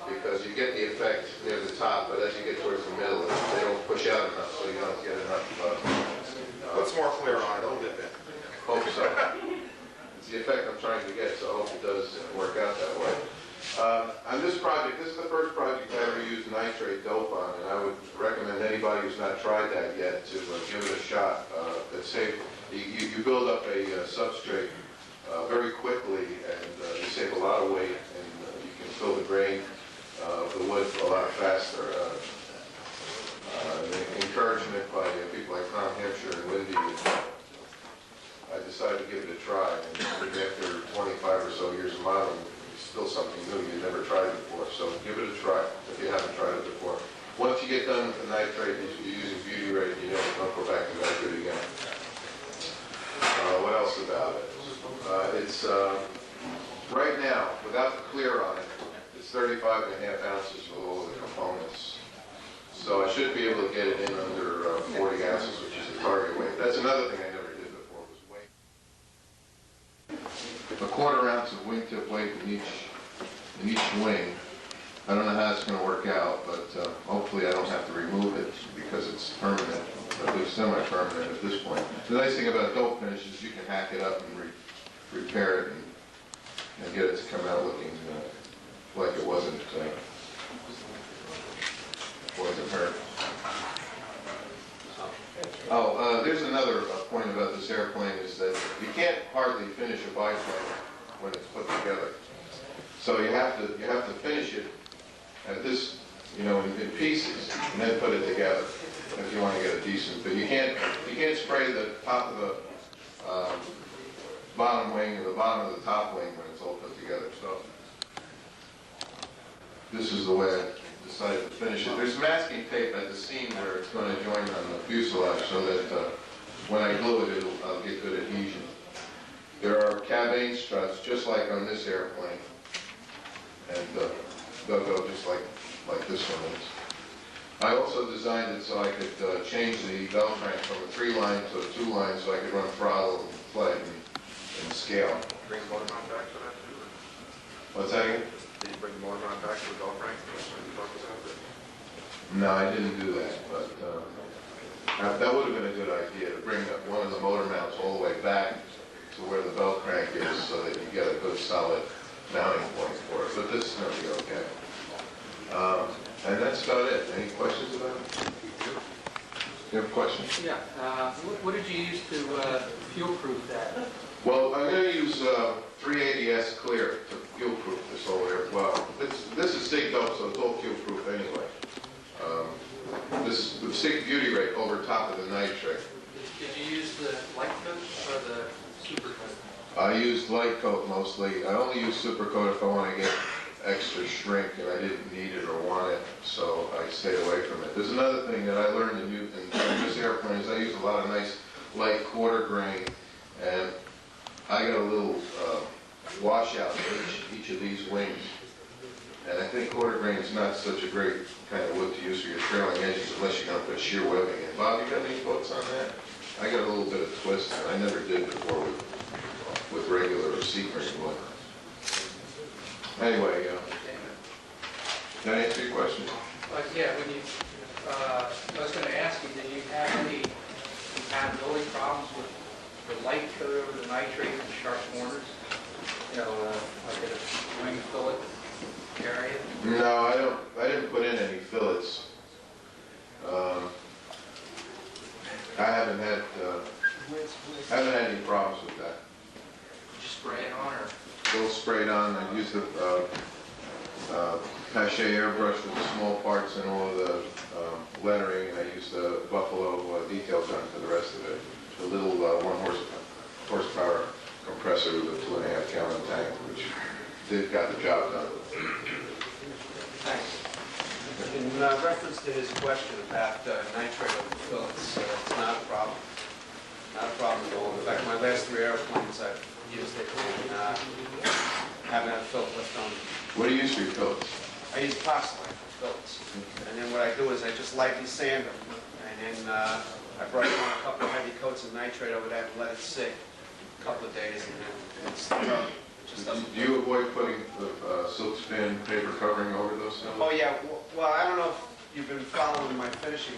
because you get the effect near the top, but as you get towards the middle, they don't push out enough, so you don't get enough. What's more clear on it a little bit then? Hope so. It's the effect I'm trying to get, so I hope it does work out that way. On this project, this is the first project I ever used nitrate dope on, and I would recommend anybody who's not tried that yet to give it a shot. You build up a substrate very quickly, and you save a lot of weight, and you can fill the grain of the wood a lot faster. The encouragement by people like Tom Hampshire and Wendy, I decided to give it a try. And after 25 or so years of modeling, it's still something new you've never tried before. So give it a try if you haven't tried it before. Once you get done with the nitrate, you're using beauty rate, you don't go back to nitrate again. What else about it? It's right now, without the clear on it, it's 35.5 ounces with all of the components. So I should be able to get it in under 40 ounces, which is the target weight. That's another thing I never did before, was weight. A quarter ounce of wingtip weight in each wing. I don't know how it's going to work out, but hopefully I don't have to remove it because it's permanent, at least semi-permanent at this point. The nice thing about dope finish is you can hack it up and repair it and get it to come out looking like it wasn't hurt. Oh, there's another point about this airplane is that you can't hardly finish a biplane when it's put together. So you have to finish it at this, in pieces, and then put it together if you want to get a decent. But you can't spray the top of the bottom wing or the bottom of the top wing when it's all put together. So this is the way I decided to finish it. There's masking tape at the seam where it's going to join on the fuselage so that when I glue it, I'll get good adhesion. There are cabane struts, just like on this airplane, and they'll go just like this one is. I also designed it so I could change the bell crank from a 3-line to a 2-line, so I could run throttle and play and scale. Bring the motor mount back for that too? What's that again? Did you bring the motor mount back to the bell crank? No, I didn't do that, but that would have been a good idea, to bring one of the motor mounts all the way back to where the bell crank is so that you get a good solid mounting point for it, but this is going to be okay. And that's about it. Any questions about it? You have questions? Yeah. What did you use to fuel-proof that? Well, I'm going to use 380S clear to fuel-proof this whole air. Well, this is stick dope, so it's all fuel-proof anyway. This is the stick beauty rate over top of the nitrate. Did you use the light coat or the super coat? I used light coat mostly. I only use super coat if I want to get extra shrink and I didn't need it or want it, so I stayed away from it. There's another thing that I learned in this airplane is I use a lot of nice light quarter grain, and I got a little washout in each of these wings. And I think quarter grain is not such a great kind of wood to use for your trailing edges unless you're going to put shear webbing in. Bob, you got any thoughts on that? I got a little bit of twist, and I never did before with regular or sea-grain wood. Anyway, did that answer your question? Yeah, I was going to ask you, did you have any compatibility problems with the light coat over the nitrate and sharp corners? You know, like a wing fillet area? No, I didn't put in any fillets. I haven't had any problems with that. Did you spray it on, or? Still sprayed on. I used the Pache airbrush with the small parts and all of the lettering, and I used the Buffalo detail gun for the rest of it. The little 1 horsepower compressor with a 2.5 gallon tank, which got the job done. Thanks. In reference to his question about nitrate over fillets, it's not a problem. Not a problem at all. In fact, my last 3 airplanes, I've used it and haven't had a fillet left on. What do you use for your fillets? I use porcelain for fillets. And then what I do is I just lightly sand them. And then I brush on a couple of heavy coats of nitrate over that and let it sit a couple of days, and then it's thorough. Do you avoid putting the silk spin paper covering over those things? Oh yeah, well I don't know if you've been following my finishing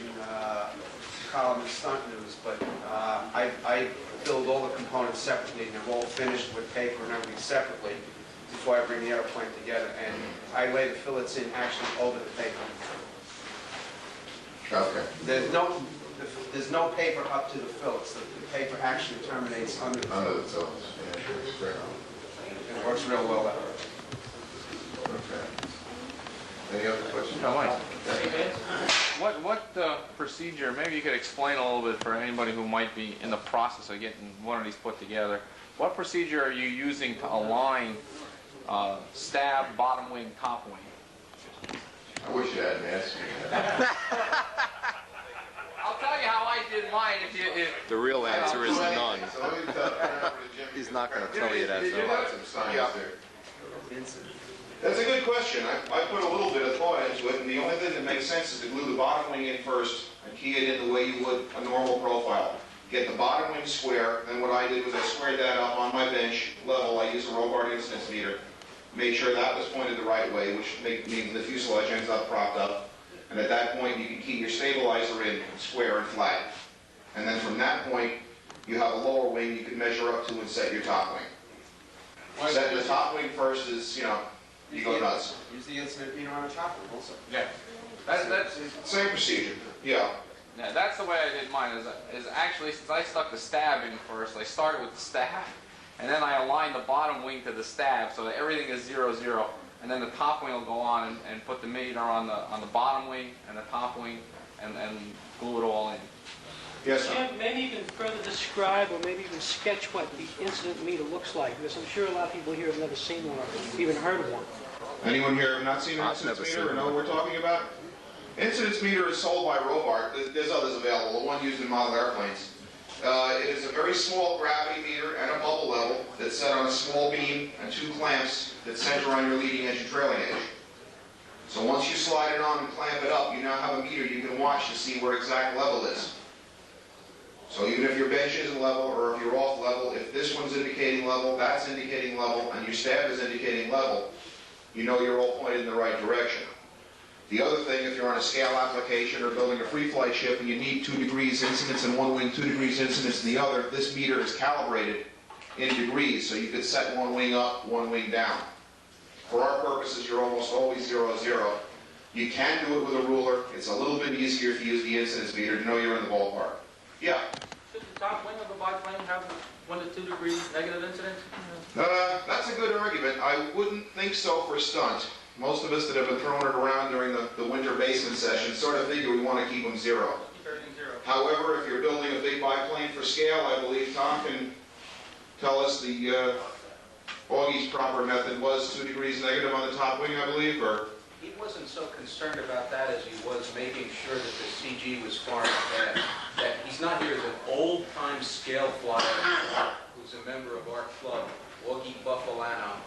column in Stunt News, but I build all the components separately, and they're all finished with paper and everything separately before I bring the airplane together, and I lay the fillets in actually over the paper. Okay. There's no paper up to the fillets. The paper actually terminates under the fillets. Under the fillets, yeah, it's great. It works real well that way. Okay. Any other questions? What procedure, maybe you could explain a little bit for anybody who might be in the process of getting one of these put together. What procedure are you using to align stab, bottom wing, top wing? I wish you hadn't asked me that. I'll tell you how I did mine if The real answer is none. He's not going to tell you that. That's a good question. I put a little bit of thought into it, and the only thing that makes sense is to glue the bottom wing in first and key it in the way you would a normal profile. Get the bottom wing square, then what I did was I squared that up on my bench level. I used a Robart incidence meter. Made sure that was pointed the right way, which means the fuselage ends up propped up. And at that point, you can key your stabilizer in square and flat. And then from that point, you have a lower wing you can measure up to and set your top wing. Set the top wing first is, you go nuts. Use the incident meter on the top wing also. Yeah. That's Same procedure, yeah. Yeah, that's the way I did mine, is actually, since I stuck the stab in first, I started with the stab, and then I aligned the bottom wing to the stab so that everything is 0, 0, and then the top wing will go on and put the meter on the bottom wing and the top wing and glue it all in. Yes, sir. Jim, maybe you can further describe or maybe even sketch what the incident meter looks like, because I'm sure a lot of people here have never seen one or even heard of one. Anyone here have not seen an incidence meter or know what we're talking about? Incidence meter is sold by Robart. There's others available. The one used in model airplanes. It is a very small gravity meter and a bubble level that's set on a small beam and 2 clamps that center on your leading edge and trailing edge. So once you slide it on and clamp it up, you now have a meter you can watch to see where exact level is. So even if your bench isn't level or if you're off level, if this one's indicating level, that's indicating level, and your stab is indicating level, you know you're all pointed in the right direction. The other thing, if you're on a scale application or building a free flight ship and you need 2 degrees incidence in one wing, 2 degrees incidence in the other, this meter is calibrated in degrees, so you could set one wing up, one wing down. For our purposes, you're almost always 0, 0. You can do it with a ruler. It's a little bit easier if you use the incidence meter to know you're in the ballpark. Yeah? Should the top wing of a biplane have 1 to 2 degrees negative incidence? That's a good argument. I wouldn't think so for a stunt. Most of us that have been throwing it around during the winter basement session sort of figure we want to keep them 0. Keep everything 0. However, if you're building a big biplane for scale, I believe Tom can tell us the Augie's proper method was 2 degrees negative on the top wing, I believe, or? He wasn't so concerned about that as he was making sure that the CG was far ahead. That he's not here as an old-time scale flyer who's a member of our club, Augie Buffalano.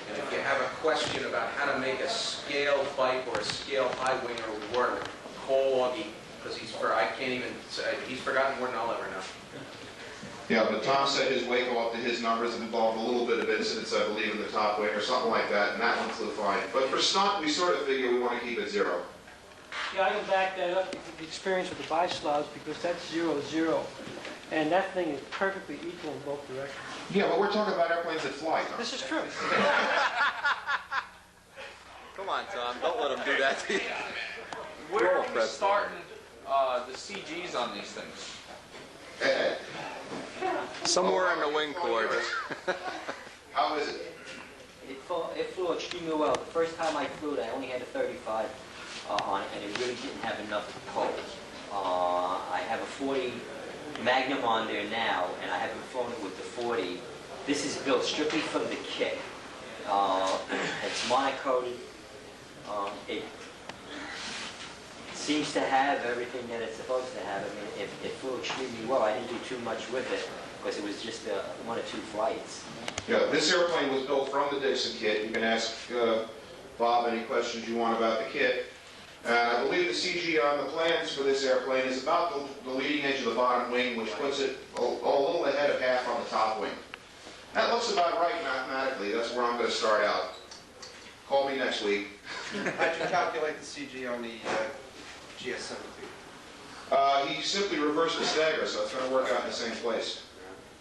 And if you have a question about how to make a scale bike or a scale high winger work, call Augie, because he's forgotten more than I'll ever know. Yeah, but Tom said his way go up to his numbers and involved a little bit of incidence, I believe, in the top wing or something like that, and that one flew fine. But for stunt, we sort of figure we want to keep it 0. Yeah, I can back that up with the experience with the bislabs because that's 0, 0. And that thing is perfectly equal in both directions. Yeah, but we're talking about airplanes that fly, Tom. This is true. Come on, Tom. Don't let him do that to you. Where are we starting the CGs on these things? Somewhere in the wing cord. How is it? It flew extremely well. The first time I flew it, I only had a 35 on it, and it really didn't have enough pull. I have a 40 Magnum on there now, and I haven't flown it with the 40. This is built strictly for the kit. It's monocoated. It seems to have everything that it's supposed to have. I mean, it flew extremely well. I didn't do too much with it because it was just 1 or 2 flights. Yeah, this airplane was built from the Dixon kit. You can ask Bob any questions you want about the kit. And I believe the CG on the plans for this airplane is about the leading edge of the bottom wing, which puts it a little ahead of half on the top wing. That looks about right mathematically. That's where I'm going to start out. Call me next week. How'd you calculate the CG on the GSCB? He simply reversed the stagger, so it's going to work out in the same place.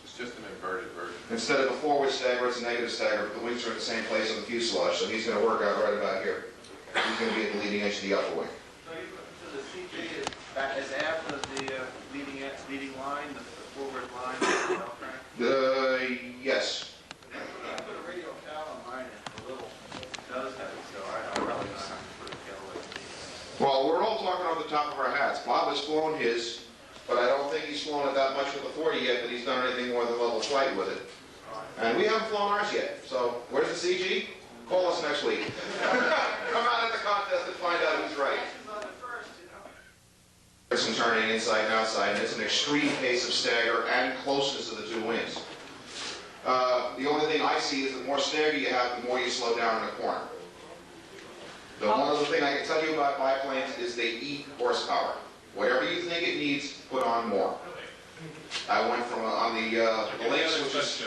It's just an inverted version. Instead of a forward stagger, it's a negative stagger, but the wings are in the same place on the fuselage, so he's going to work out right about here. He's going to be at the leading edge of the upper wing. So the CG is after the leading line, the forward line of the bell crank? Yes. I put a radio cow on mine, and the little does have it, so I probably just have to put a cow. Well, we're all talking off the top of our hats. Bob has flown his, but I don't think he's flown it that much with the 40 yet that he's done anything more than level flight with it. And we haven't flown ours yet. So where's the CG? Call us next week. Come out at the contest and find out who's right. There's some turning inside and outside, and it's an extreme case of stagger and closeness of the 2 wings. The only thing I see is the more stagger you have, the more you slow down in a corner. The one other thing I can tell you about biplanes is they eat horsepower. Whatever you think it needs, put on more. I went from on the Lynx, which is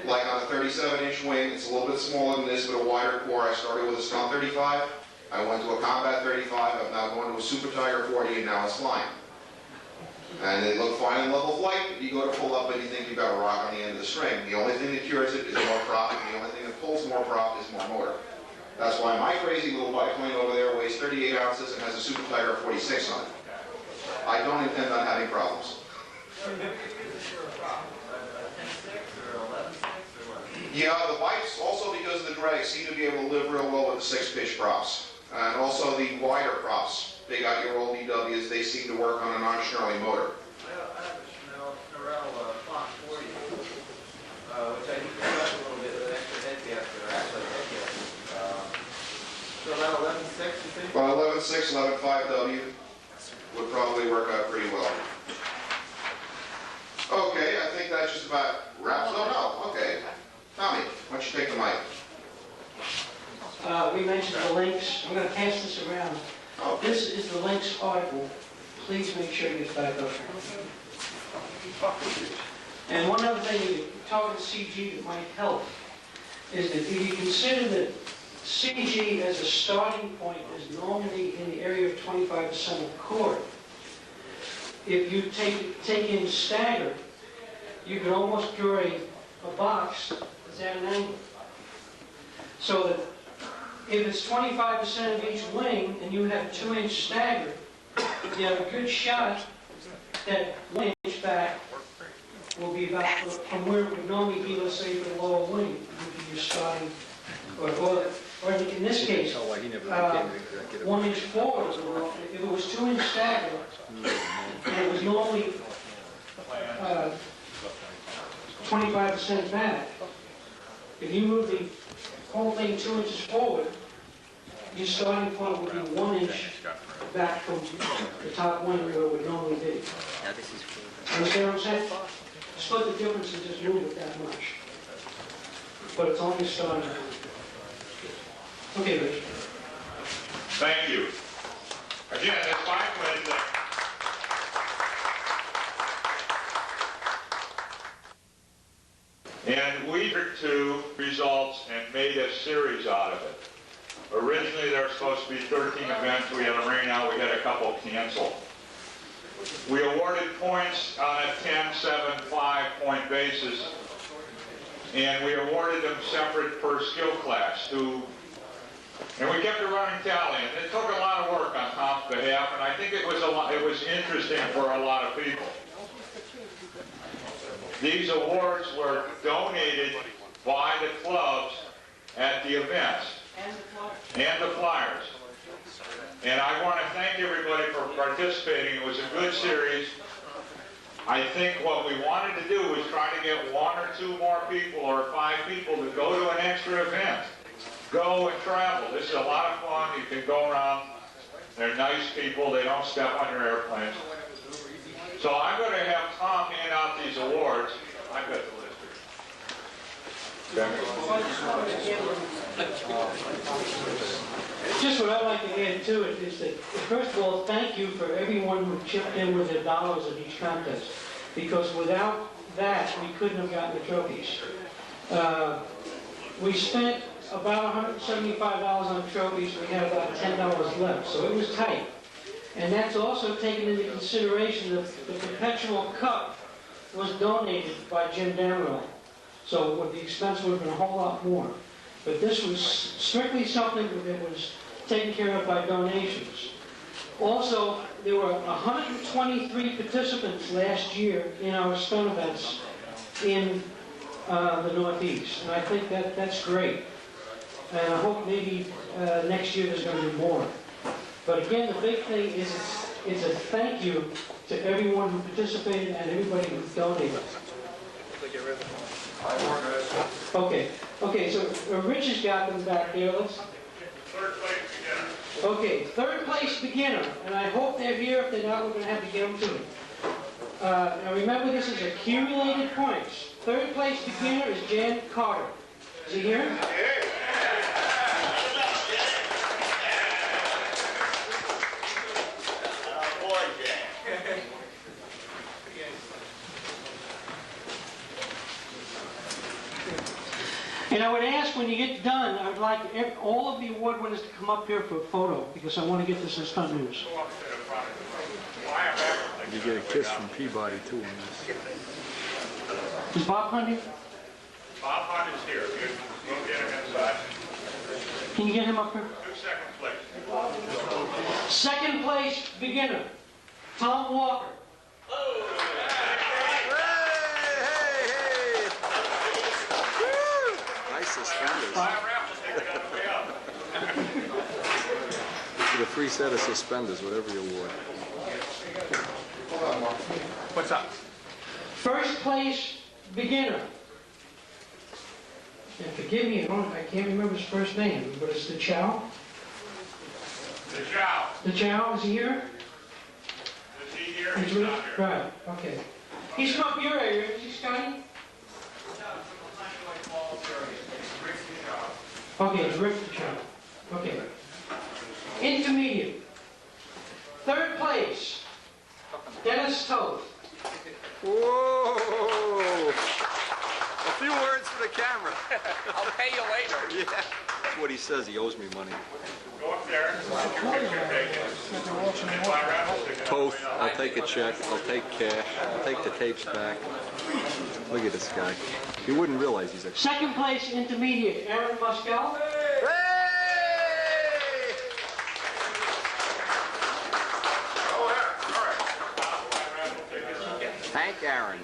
like on a 37-inch wing. It's a little bit smaller than this, but a wider core. I started with a Stunt 35. I went to a Combat 35. I'm now going to a Super Tiger 40, and now it's flying. And they look fine in level flight. You go to pull up and you think you've got a rock on the end of the string. The only thing that cures it is more prop, and the only thing that pulls more prop is more motor. That's why my crazy little biplane over there weighs 38 ounces and has a Super Tiger 46 on it. I don't intend on having problems. Yeah, the bikes, also because of the drag, seem to be able to live real well with the 6-pitch props. And also the wider props. They got your old EWs, they seem to work on a non-Shirley motor. I have a Schnell Fox 40, which I think got a little bit of extra head gasket, or actually head gasket. So about 11.6, you think? Well, 11.6, 11.5W would probably work out pretty well. got wraps? Oh, no, okay. Tommy, why don't you take the mic? We mentioned the links. I'm going to pass this around. Okay. This is the links article. Please make sure you get back up. And one other thing you talk to CG that might help is that if you consider that CG as a starting point is normally in the area of 25% of chord, if you take in stagger, you can almost draw a box that's at an angle. So that if it's 25% of each wing and you have 2-inch stagger, you have a good shot that 1 inch back will be about from where it would normally be, let's say, for the lower wing, would be your starting, or in this case, 1 inch forward. If it was 2-inch stagger, and it was normally 25% back, if you move the whole thing 2 inches forward, your starting point would be 1 inch back from the top wing where it would normally be. Understand what I'm saying? Split the difference and just move it that much. But it's only starting. Okay, Rich. Thank you. Again, it's my pleasure. And we took 2 results and made a series out of it. Originally, there were supposed to be 13 events. We had a rain out. We had a couple canceled. We awarded points on a 10, 7, 5-point basis, and we awarded them separate per skill class. And we kept a running tally, and it took a lot of work on Tom's behalf, and I think it was interesting for a lot of people. These awards were donated by the clubs at the events and the flyers. And I want to thank everybody for participating. It was a good series. I think what we wanted to do was try to get 1 or 2 more people or 5 people to go to an extra event. Go and travel. This is a lot of fun. You can go around. They're nice people. They don't step on your airplanes. So I'm going to have Tom hand out these awards. I've got the list here. Just what I'd like to add to it is that, first of all, thank you for everyone who chipped in with their dollars at each contest. Because without that, we couldn't have gotten the trophies. We spent about $175 on trophies. We had about $10 left, so it was tight. And that's also taken into consideration that the Perpetual Cup was donated by Jim Damerel. So the expense would have been a whole lot more. But this was strictly something that was taken care of by donations. Also, there were 123 participants last year in our stunt events in the Northeast. And I think that's great. And I hope maybe next year there's going to be more. But again, the big thing is it's a thank you to everyone who participated and everybody who donated. Okay, so Rich has got them back there. Third place beginner. Okay, 3rd place beginner. And I hope they're here. If they're not, we're going to have to get them to them. Now remember, this is accumulated points. 3rd place beginner is Jan Carter. Is he here? Yeah. And I would ask when you get done, I would like all of the award winners to come up here for a photo because I want to get this in Stunt News. You get a kiss from Peabody too on this. Is Bob Hunt here? Bob Hunt is here. We'll get him inside. Can you get him up here? 2nd place. 2nd place beginner, Tom Walker. Nice suspenders. Get a free set of suspenders, whatever you award. What's up? 1st place beginner. And forgive me, I can't remember his first name, but it's the Chow. The Chow. The Chow, is he here? Is he here? He's He's not here. Right, okay. He's from up your area, is he, Scotty? Okay, drift channel. Okay. Intermediate. Third place, Dennis Toth. Whoa! A few words for the camera. I'll pay you later. Yeah, that's what he says. He owes me money. Go up there. Toth, I'll take a check. I'll take cash. I'll take the tapes back. Look at this guy. You wouldn't realize he's a... Second place, intermediate, Aaron Muscal. Hank Aaron.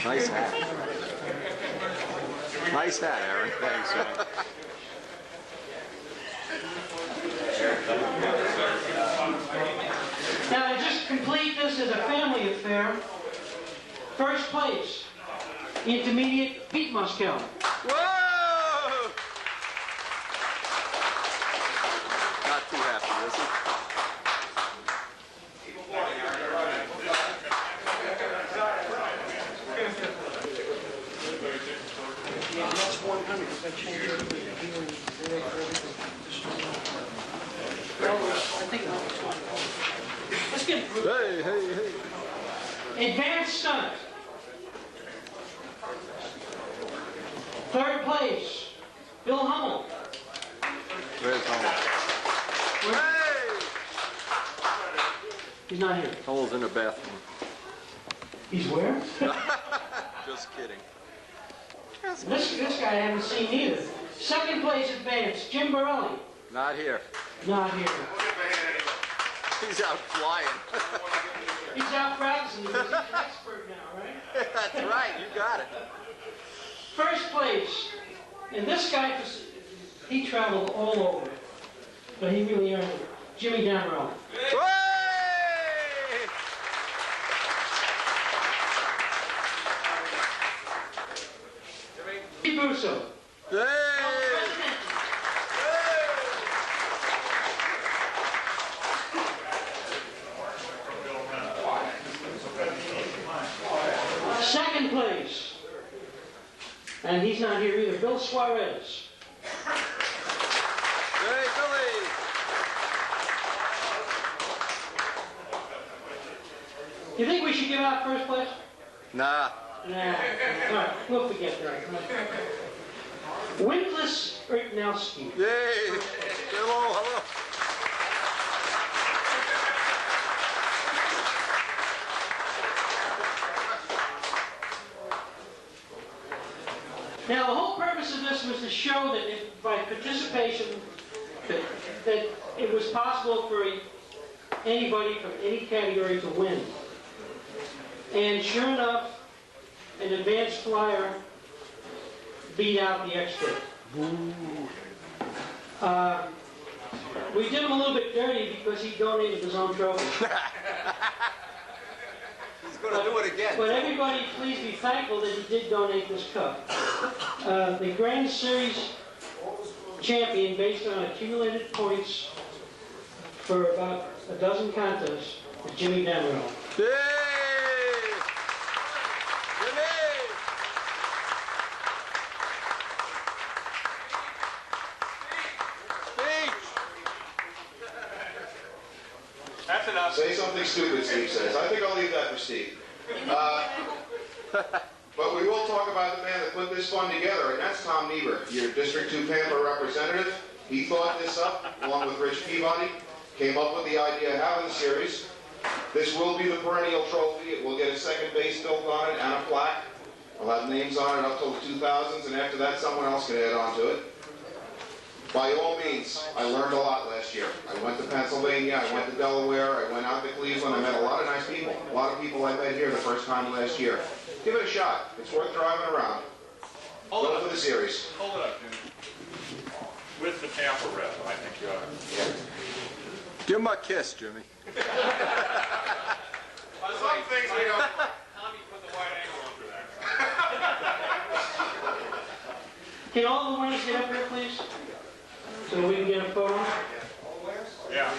Nice hat. Nice hat, Aaron. Thanks. Now, to just complete this as a family affair, first place, intermediate, Pete Muscal. Whoa! Not too happy, is he? Yeah, that's 100. I changed it to here and there for everything. I think it was 1. Let's get through. Hey. Advanced stunt. Third place, Bill Hummel. Where's Hummel? Hey! He's not here. Hummel's in the bathroom. He's where? Just kidding. This guy I haven't seen either. Second place advanced, Jim Borelli. Not here. Not here. He's out flying. He's out practicing. He's an expert now, right? That's right. You got it. First place. And this guy, he traveled all over. But he really earned it. Jimmy Damerell. Steve Russo. Second place. And he's not here either. Bill Suarez. Hey, Billy. You think we should give out first place? Nah. Nah. All right, we'll forget that. Winklis Ertnowski. Yay. Hello. Now, the whole purpose of this was to show that by participation, that it was possible for anybody from any category to win. And sure enough, an advanced flyer beat out the expert. We did him a little bit dirty because he donated his own trophy. He's going to do it again. But everybody, please be thankful that he did donate this cup. The Grand Series champion, based on accumulated points for about a dozen contests, is Jimmy Damerell. Yay! That's enough. Say something stupid, Steve says. I think I'll leave that for Steve. But we will talk about the man that put this fund together, and that's Tom Niebuhr, your District 2 Panther representative. He thought this up, along with Rich Peabody, came up with the idea of having the series. This will be the perennial trophy. It will get a second base built on it and a plaque. We'll have names on it up till the 2000s, and after that, someone else can add on to it. By all means, I learned a lot last year. I went to Pennsylvania, I went to Delaware, I went out to Cleveland, I met a lot of nice people. A lot of people I met here the first time last year. Give it a shot. It's worth driving around. Go for the series. Hold it up, Jimmy. With the Tampa rep, I think you ought to. Yeah. Give him a kiss, Jimmy. Some things we don't... Tommy put the wide angle under there. Can all the winners get up here, please? So we can get a photo? Yeah.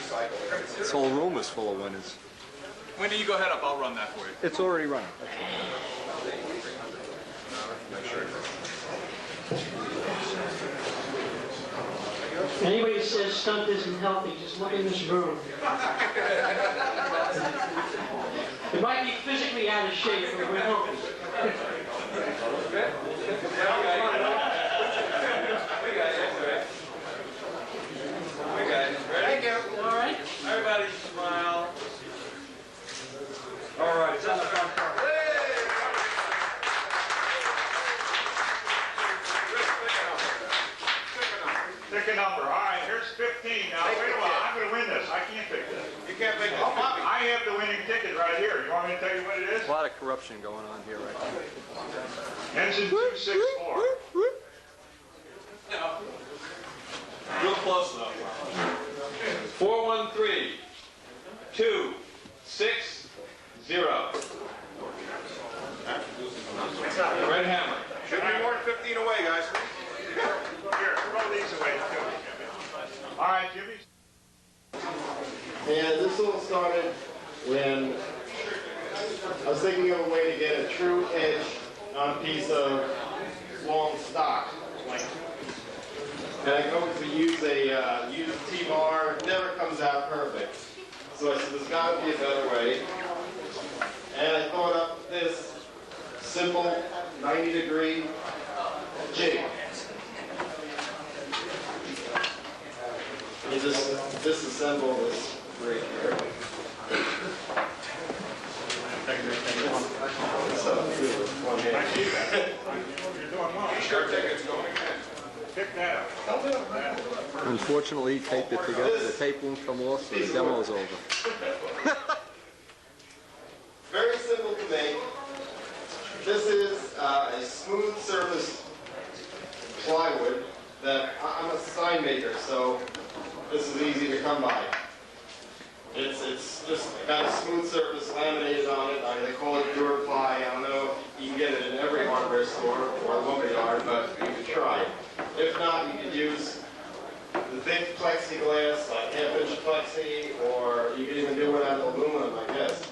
This whole room is full of winners. When do you go ahead up? I'll run that for you. It's already running. stunt isn't healthy. Just look in this room. It might be physically out of shape, but we're healthy. Thank you. All right. Everybody smile. All right, it's on the front part. Pick a number. All right, here's 15. Now, wait a while. I'm going to win this. I can't pick this. You can't pick this. I have the winning ticket right here. You want me to tell you what it is? A lot of corruption going on here right now. Ends in 264. Real close though. 413 260. Red hammer. Shouldn't be more than 15 away, guys. Here, throw these away, too. All right, Jimmy. And this all started when I was thinking of a way to get a true edge on a piece of long stock. And I go to use a T-bar, it never comes out perfect. So I said, there's got to be a better way. And I thought up this simple 90-degree jig. You just disassemble this right here. One hand. I see that. You're doing well. T-shirt tickets going again. Pick that up. Unfortunately, he taped it together. The tape won't come off, so the demo's over. Very simple to make. This is a smooth surface plywood that I'm a sign maker, so this is easy to come by. It's just got a smooth surface laminated on it. They call it Duraply. I don't know if you can get it in every hardware store or lumberyard, but you can try it. If not, you could use the thick plexiglass, like half-inch plexi, or you could even do it out of aluminum, I guess.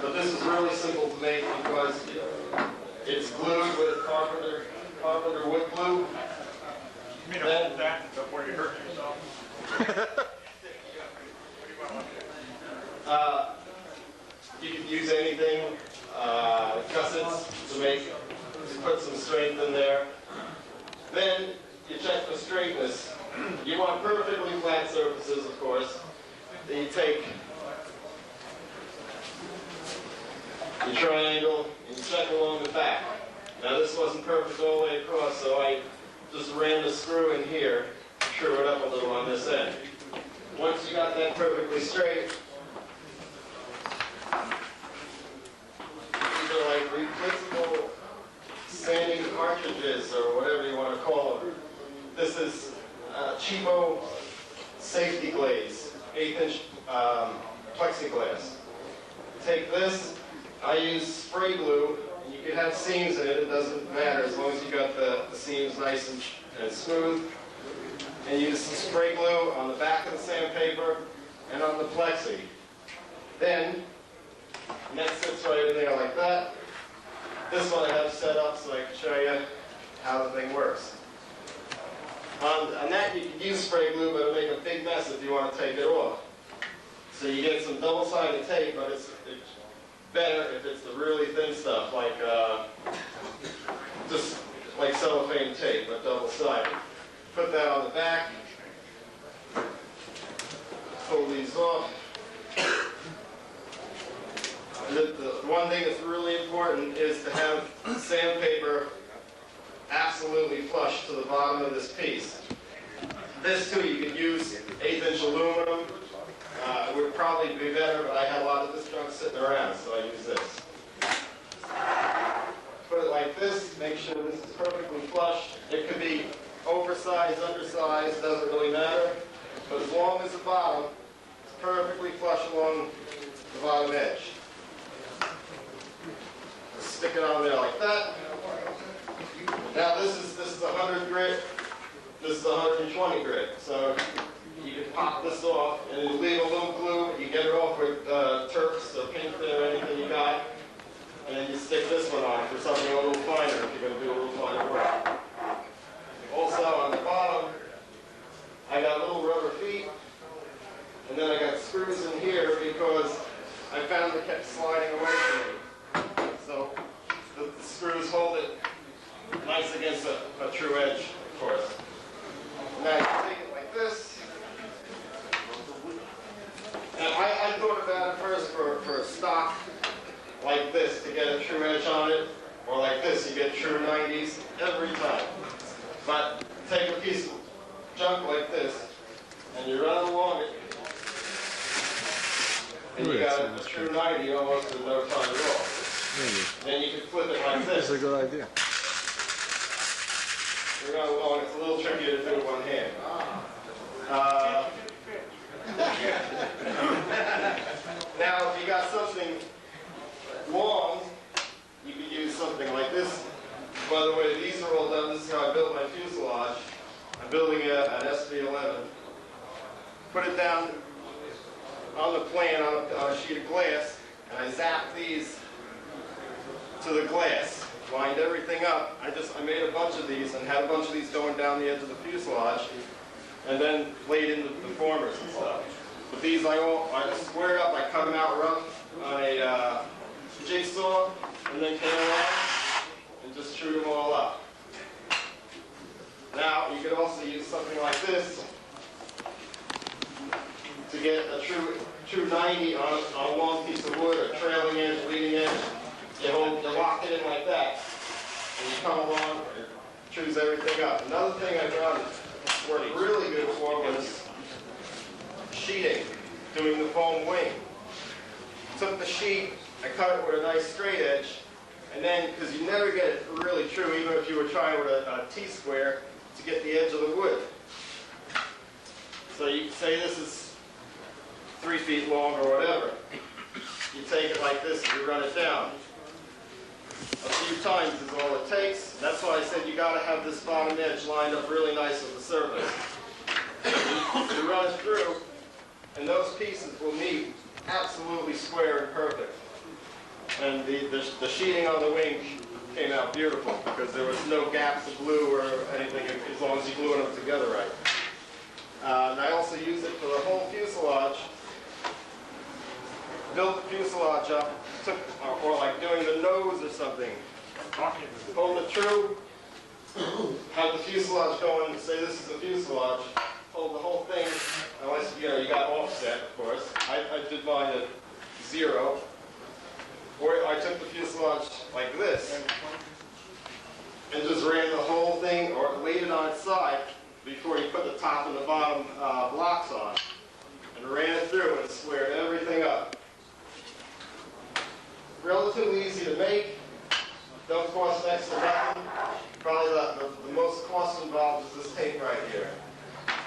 But this is really simple to make because it's glued with carpenter wood glue. You mean to hold that before you hurt yourself? You could use anything, gussets to put some strength in there. Then you check for straightness. You want perfectly flat surfaces, of course. Then you take your triangle and you check along the back. Now this wasn't perfect all the way across, so I just ran the screw in here, screw it up a little on this end. Once you got that perfectly straight, these are like replaceable sanding cartridges or whatever you want to call them. This is cheapo safety glaze, 1/8-inch plexiglass. Take this, I use spray glue, and you can have seams in it, it doesn't matter as long as you got the seams nice and smooth. And use some spray glue on the back of the sandpaper and on the plexi. Then, and that sits right in there like that. This one I have set up so I can show you how the thing works. On that you can use spray glue, but it'll make a big mess if you want to take it off. So you get some double-sided tape, but it's better if it's the really thin stuff, like just like cellophane tape, but double-sided. Put that on the back. Pull these off. The one thing that's really important is to have sandpaper absolutely flush to the bottom of this piece. This too, you could use 1/8-inch aluminum. It would probably be better, but I had a lot of this junk sitting around, so I use this. Put it like this, make sure this is perfectly flush. It could be oversized, undersized, doesn't really matter. But as long as the bottom is perfectly flush along the bottom edge. Stick it on there like that. Now this is 100 grit, this is 120 grit. So you can pop this off and you leave a little glue. You get it off with Turks or paint thinner or anything you got. And then you stick this one on for something a little finer if you're going to do a little finer work. Also on the bottom, I got little rubber against a true edge, of course. Now you take it like this. And I thought about it first for a stock like this to get a true edge on it, or like this, you get true 90s every time. But take a piece of junk like this, and you run along it, and you got a true 90 almost with no time at all. Then you can flip it like this. That's a good idea. You run along, it's a little trickier to do with one hand. Now, if you got something long, you could use something like this. By the way, these are all done. This is how I built my fuselage. I'm building an SV11. Put it down on the plan on a sheet of glass, and I zapped these to the glass. Lined everything up. I made a bunch of these and had a bunch of these going down the edge of the fuselage, and then laid in the formers and stuff. But these I squared up. I cut them out rough on a jigsaw, and then came along and just screwed them all up. Now you could also use something like this to get a true 90 on a long piece of wood, or trailing edge, leading edge. You lock it in like that, and you come along and trues everything up. Another thing I found worked really good for was sheeting, doing the foam wing. Took the sheet, I cut it with a nice straight edge, and then, because you never get it really true, even if you were trying with a T-square, to get the edge of the wood. So you say this is 3 feet long or whatever. You take it like this and you run it down. A few times is all it takes. That's why I said you got to have this bottom edge lined up really nice with the surface. You run it through, and those pieces will meet absolutely square and perfect. And the sheeting on the wing came out beautiful because there was no gaps of glue or anything as long as you glued them together right. And I also used it for the whole fuselage. Built the fuselage up, or like doing the nose or something. Hold it true, have the fuselage going, say this is a fuselage, hold the whole thing, unless you got offset, of course. I did mine at 0. Or I took the fuselage like this and just ran the whole thing, or laid it on its side before you put the top and the bottom blocks on, and ran it through and squared everything up. Relatively easy to make, don't cost next to nothing. Probably the most cost involved is this tape right here.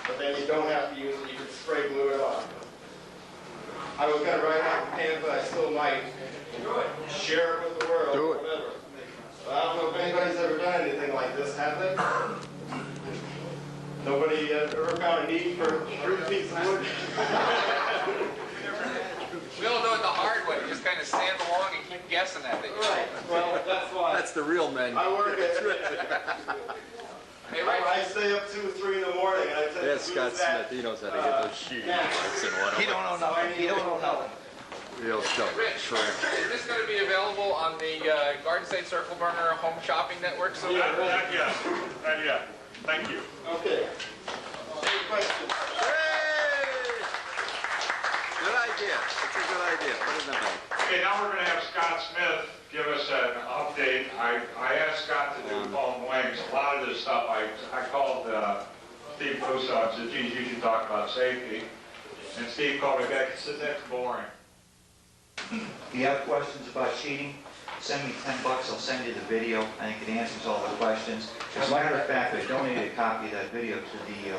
But then you don't have to use it, you can spray glue it on. I was going to write out the pamphlet, I still might. Share it with the world, Do it. whatever. But I don't know if anybody's ever done anything like this, have they? Nobody ever found a need for a 3-piece of wood? We don't do it the hard way. You just kind of stand along and keep guessing at it. Right. Well, that's why. That's the real men. I work at Hey, right. I stay up 2 or 3 in the morning and I take Yeah, Scott Smith, he knows how to get those sheets once in a while. He don't know nothing. He don't know nothing. Real stuff. Rich, is this going to be available on the Garden State Circle Burner Home Shopping Network? So Not yet. Not yet. Thank you. Okay. Any questions? Good idea. That's a good idea. Put it in the bank. Okay, now we're going to have Scott Smith give us an update. I asked Scott to do foam wings. A lot of this stuff I called Steve Fuso and said, geez, you should talk about safety. And Steve called me back and said, that's boring. If you have questions about sheeting, send me $10. I'll send you the video. I think it answers all the questions. As a matter of fact, I donated a copy of that video to the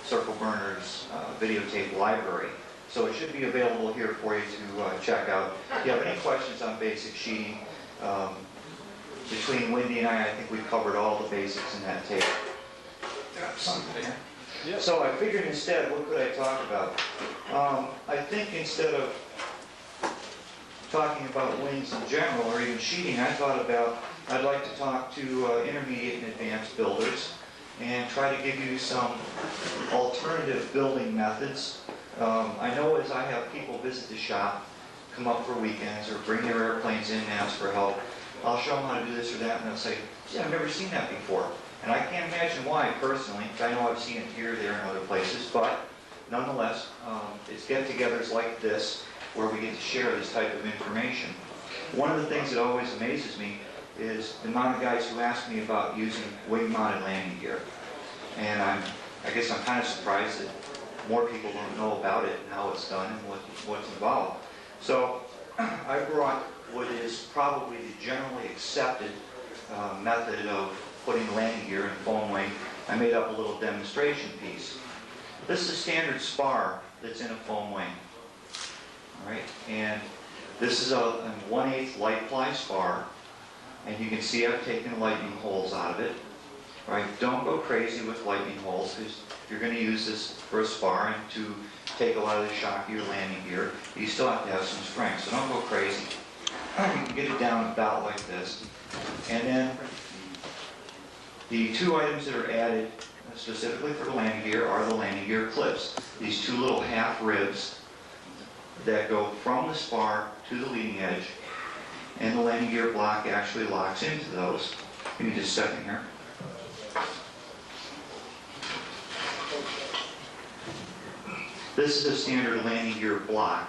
Circle Burners videotape library. So it should be available here for you to check out. If you have any questions on basic sheeting, between Wendy and I think we've covered all the basics in that tape. Yeah. So I figured instead, what could I talk about? I think instead of talking about wings in general, or even sheeting, I'd like to talk to intermediate and advanced builders and try to give you some alternative building methods. I know as I have people visit the shop, come up for weekends, or bring their airplanes in and ask for help, I'll show them how to do this or that, and they'll say, "Gee, I've never seen that before." And I can't imagine why, personally. I know I've seen it here, there, and other places, but nonetheless, it's get-togethers like this where we get to share this type of information. One of the things that always amazes me is the amount of guys who ask me about using wing-mounted landing gear. And I guess I'm kind of surprised that more people don't know about it and how it's done and what's involved. So I brought what is probably the generally accepted method of putting landing gear in a foam wing. I made up a little demonstration piece. This is a standard spar that's in a foam wing. All right, and this is a 1/8 light ply spar, and you can see I've taken lightning holes out of it. All right, don't go crazy with lightning holes, because you're going to use this for a spar and to take a lot of the shock of your landing gear. You still have to have some strength, so don't go crazy. You can get it down about like this. And then the two items that are added specifically for the landing gear are the landing gear clips. These two little half ribs that go from the spar to the leading edge, and the landing gear block actually locks into those. Give me just a second here. This is a standard landing gear block.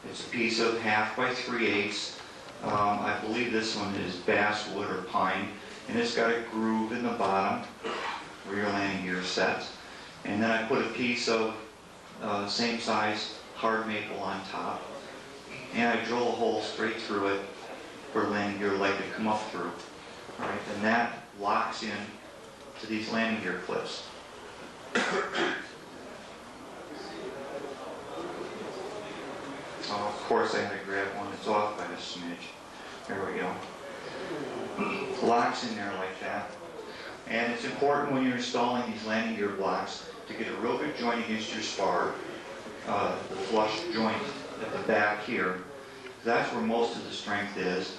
It's a piece of 1/2 by 3/8. I believe this one is basswood or pine, and it's got a groove in the bottom where your landing gear sets. And then I put a piece of same size hard maple on top, and I drill a hole straight through it for landing gear leg to come up through. All right, and that locks in to these landing gear clips. Of course, I had to grab one that's off by a smidge. There we go. Locks in there like that. And it's important when you're installing these landing gear blocks to get a real good joint against your spar, the flush joint at the back here. That's where most of the strength is.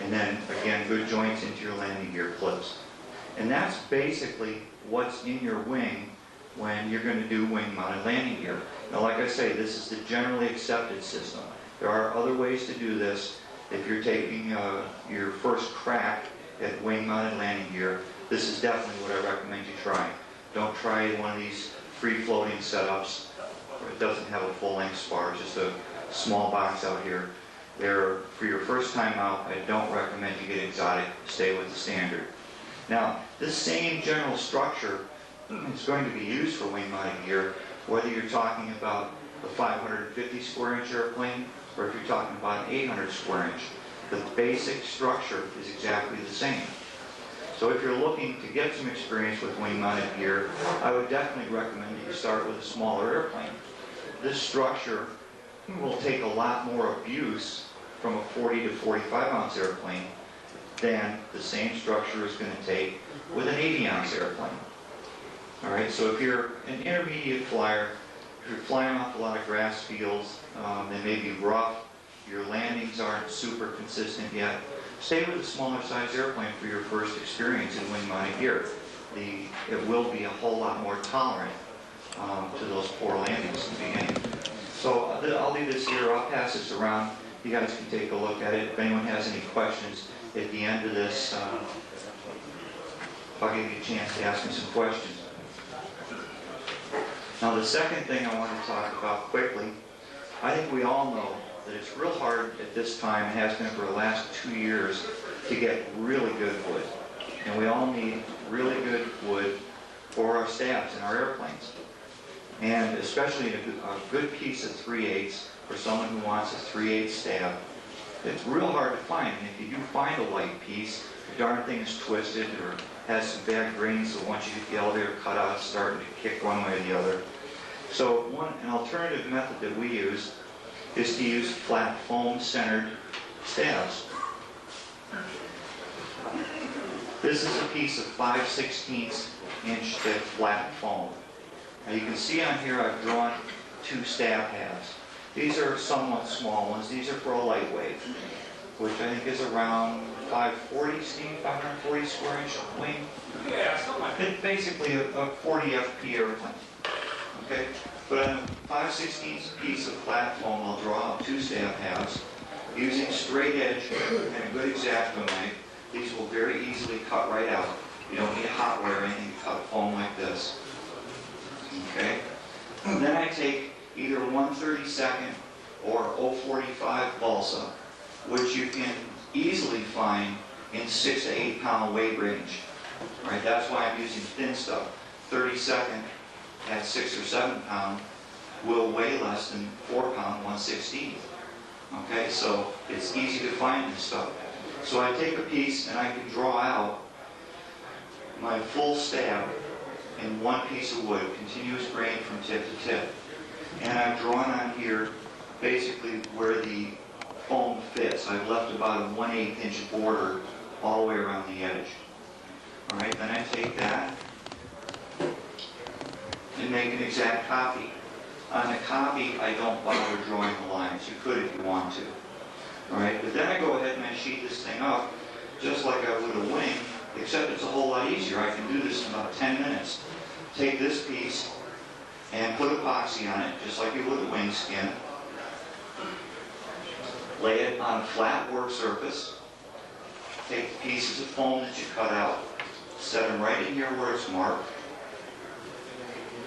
And then, again, good joints into your landing gear clips. And that's basically what's in your wing when you're going to do wing-mounted landing gear. Now, like I say, this is the generally accepted system. There are other ways to do this. If you're taking your first crack at wing-mounted landing gear, this is definitely what I recommend you try. Don't try one of these free-floating setups where it doesn't have a full-length spar, just a small box out here. For your first time out, I don't recommend you get exotic. Stay with the standard. Now, this same general structure is going to be used for wing-mounted gear, whether you're talking about a 550 square inch airplane or if you're talking about an 800 square inch. The basic structure is exactly the same. So if you're looking to get some experience with wing-mounted gear, I would definitely recommend that you start with a smaller airplane. This structure will take a lot more abuse from a 40 to 45 ounce airplane than the same structure is going to take with an 80 ounce airplane. All right, so if you're an intermediate flyer, if you're flying off a lot of grass fields, they may be rough, your landings aren't super consistent yet, stay with a smaller size airplane for your first experience in wing-mounted gear. It will be a whole lot more tolerant to those poor landings in the beginning. So I'll leave this here, I'll pass this around, you guys can take a look at it. If anyone has any questions at the end of this, I'll give you a chance to ask me some questions. Now the second thing I want to talk about quickly, I think we all know that it's real hard at this time, and has been for the last 2 years, to get really good wood. And we all need really good wood for our stabs in our airplanes. And especially a good piece of 3/8 for someone who wants a 3/8 stab. It's real hard to find, and if you do find a light piece, the darn thing is twisted or has some bad grains, so once you get the elevator cut out, it's starting to kick one way or the other. So an alternative method that we use is to use flat foam centered stabs. This is a piece of 5/16 inch thick flat foam. Now you can see on here I've drawn 2 stab halves. These are somewhat small ones. These are for a lightweight, which I think is around 540, Steve, 540 square inch wing. Yeah, something like that. It's basically a 40 FP airplane. Okay, but on a 5/16 piece of flat foam, I'll draw out 2 stab halves, Using straight edge and a good X-Acto knife, these will very easily cut right out. You don't need a hot wire or anything to cut foam like this. Okay? And then I take either 1/32 or 0.45 balsa, which you can easily find in 6 to 8 pound weight range. All right, that's why I'm using thin stuff. 32nd at 6 or 7 pound will weigh less than 4 pound 1/16. Okay, so it's easy to find this stuff. So I take a piece and I can draw out my full stab in one piece of wood, continuous grain from tip to tip. And I've drawn on here basically where the foam fits. I've left about a 1/8 inch border all the way around the edge. All right, then I take that and make an exact copy. On the copy, I don't bother drawing the lines. You could if you want to. All right, but then I go ahead and I sheet this thing up just like I would a wing, except it's a whole lot easier. I can do this in about 10 minutes. Take this piece and put epoxy on it, just like you would a wing skin. Lay it on a flat work surface. Take the pieces of foam that you cut out, set them right in here where it's marked.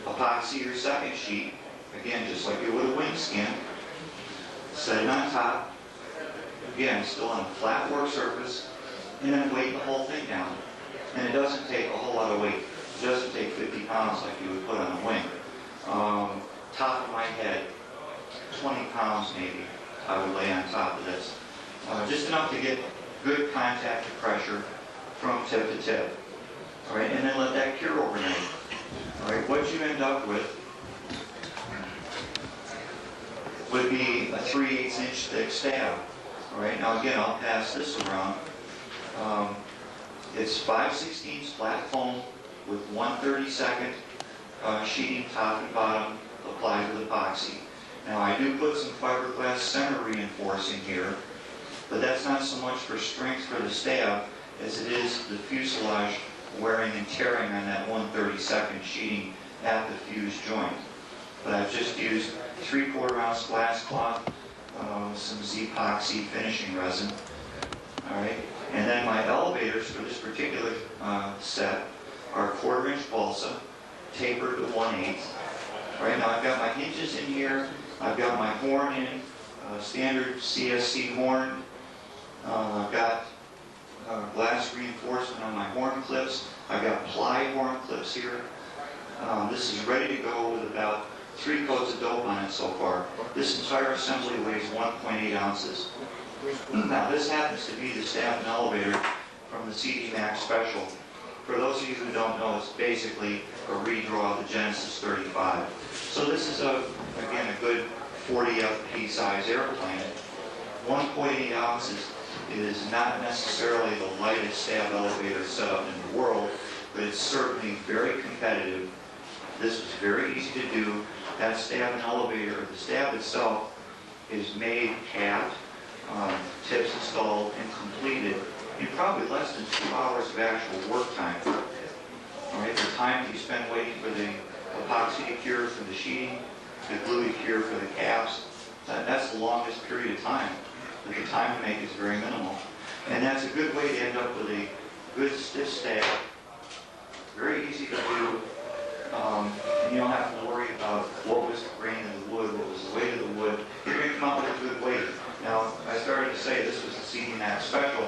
Epoxy your second sheet, again, just like you would a wing skin. Set it on top, again, still on a flat work surface, and then weight the whole thing down. And it doesn't take a whole lot of weight. It doesn't take 50 pounds like you would put on a wing. Top of my head, 20 pounds maybe, I would lay on top of this. Just enough to get good contact and pressure from tip to tip. All right, and then let that cure overnight. All right, what you end up with would be a 3/8 inch thick stab. All right, now again, I'll pass this around. It's 5/16 flat foam with 1/32 sheeting top and bottom applied with epoxy. Now I do put some fiberglass center reinforcing here, but that's not so much for strength for the stab as it is the fuselage wearing and tearing on that 1/32 sheeting at the fused joint. But I've just used 3/4 ounce glass cloth, some Z-epoxy finishing resin. All right, and then my elevators for this particular set are 1/4 inch balsa, tapered to 1/8. All right, now I've got my hinges in here. I've got my horn in, standard CSC horn. I've got glass reinforcement on my horn clips. I've got ply horn clips here. This is ready to go with about 3 coats of dope on it so far. This entire assembly weighs 1.8 ounces. Now this happens to be the stab and elevator from the CD Max Special. For those of you who don't know, it's basically a redraw of the Genesis 35. So this is, again, a good 40 FP size airplane. 1.8 ounces is not necessarily the lightest stab elevator setup in the world, but it's certainly very competitive. This was very easy to do. That stab and elevator, the stab itself, is made, capped, tips installed, and completed in probably less than 2 hours of actual work time. All right, the time that you spend waiting for the epoxy to cure for the sheeting, the glue to cure for the caps, that's the longest period of time. But the time to make is very minimal. And that's a good way to end up with a good stiff stab. Very easy to do. And you don't have to worry about what was the grain of the wood, what was the weight of the wood. You're going to come out with a good weight. Now, I started to say this was a CD Max Special.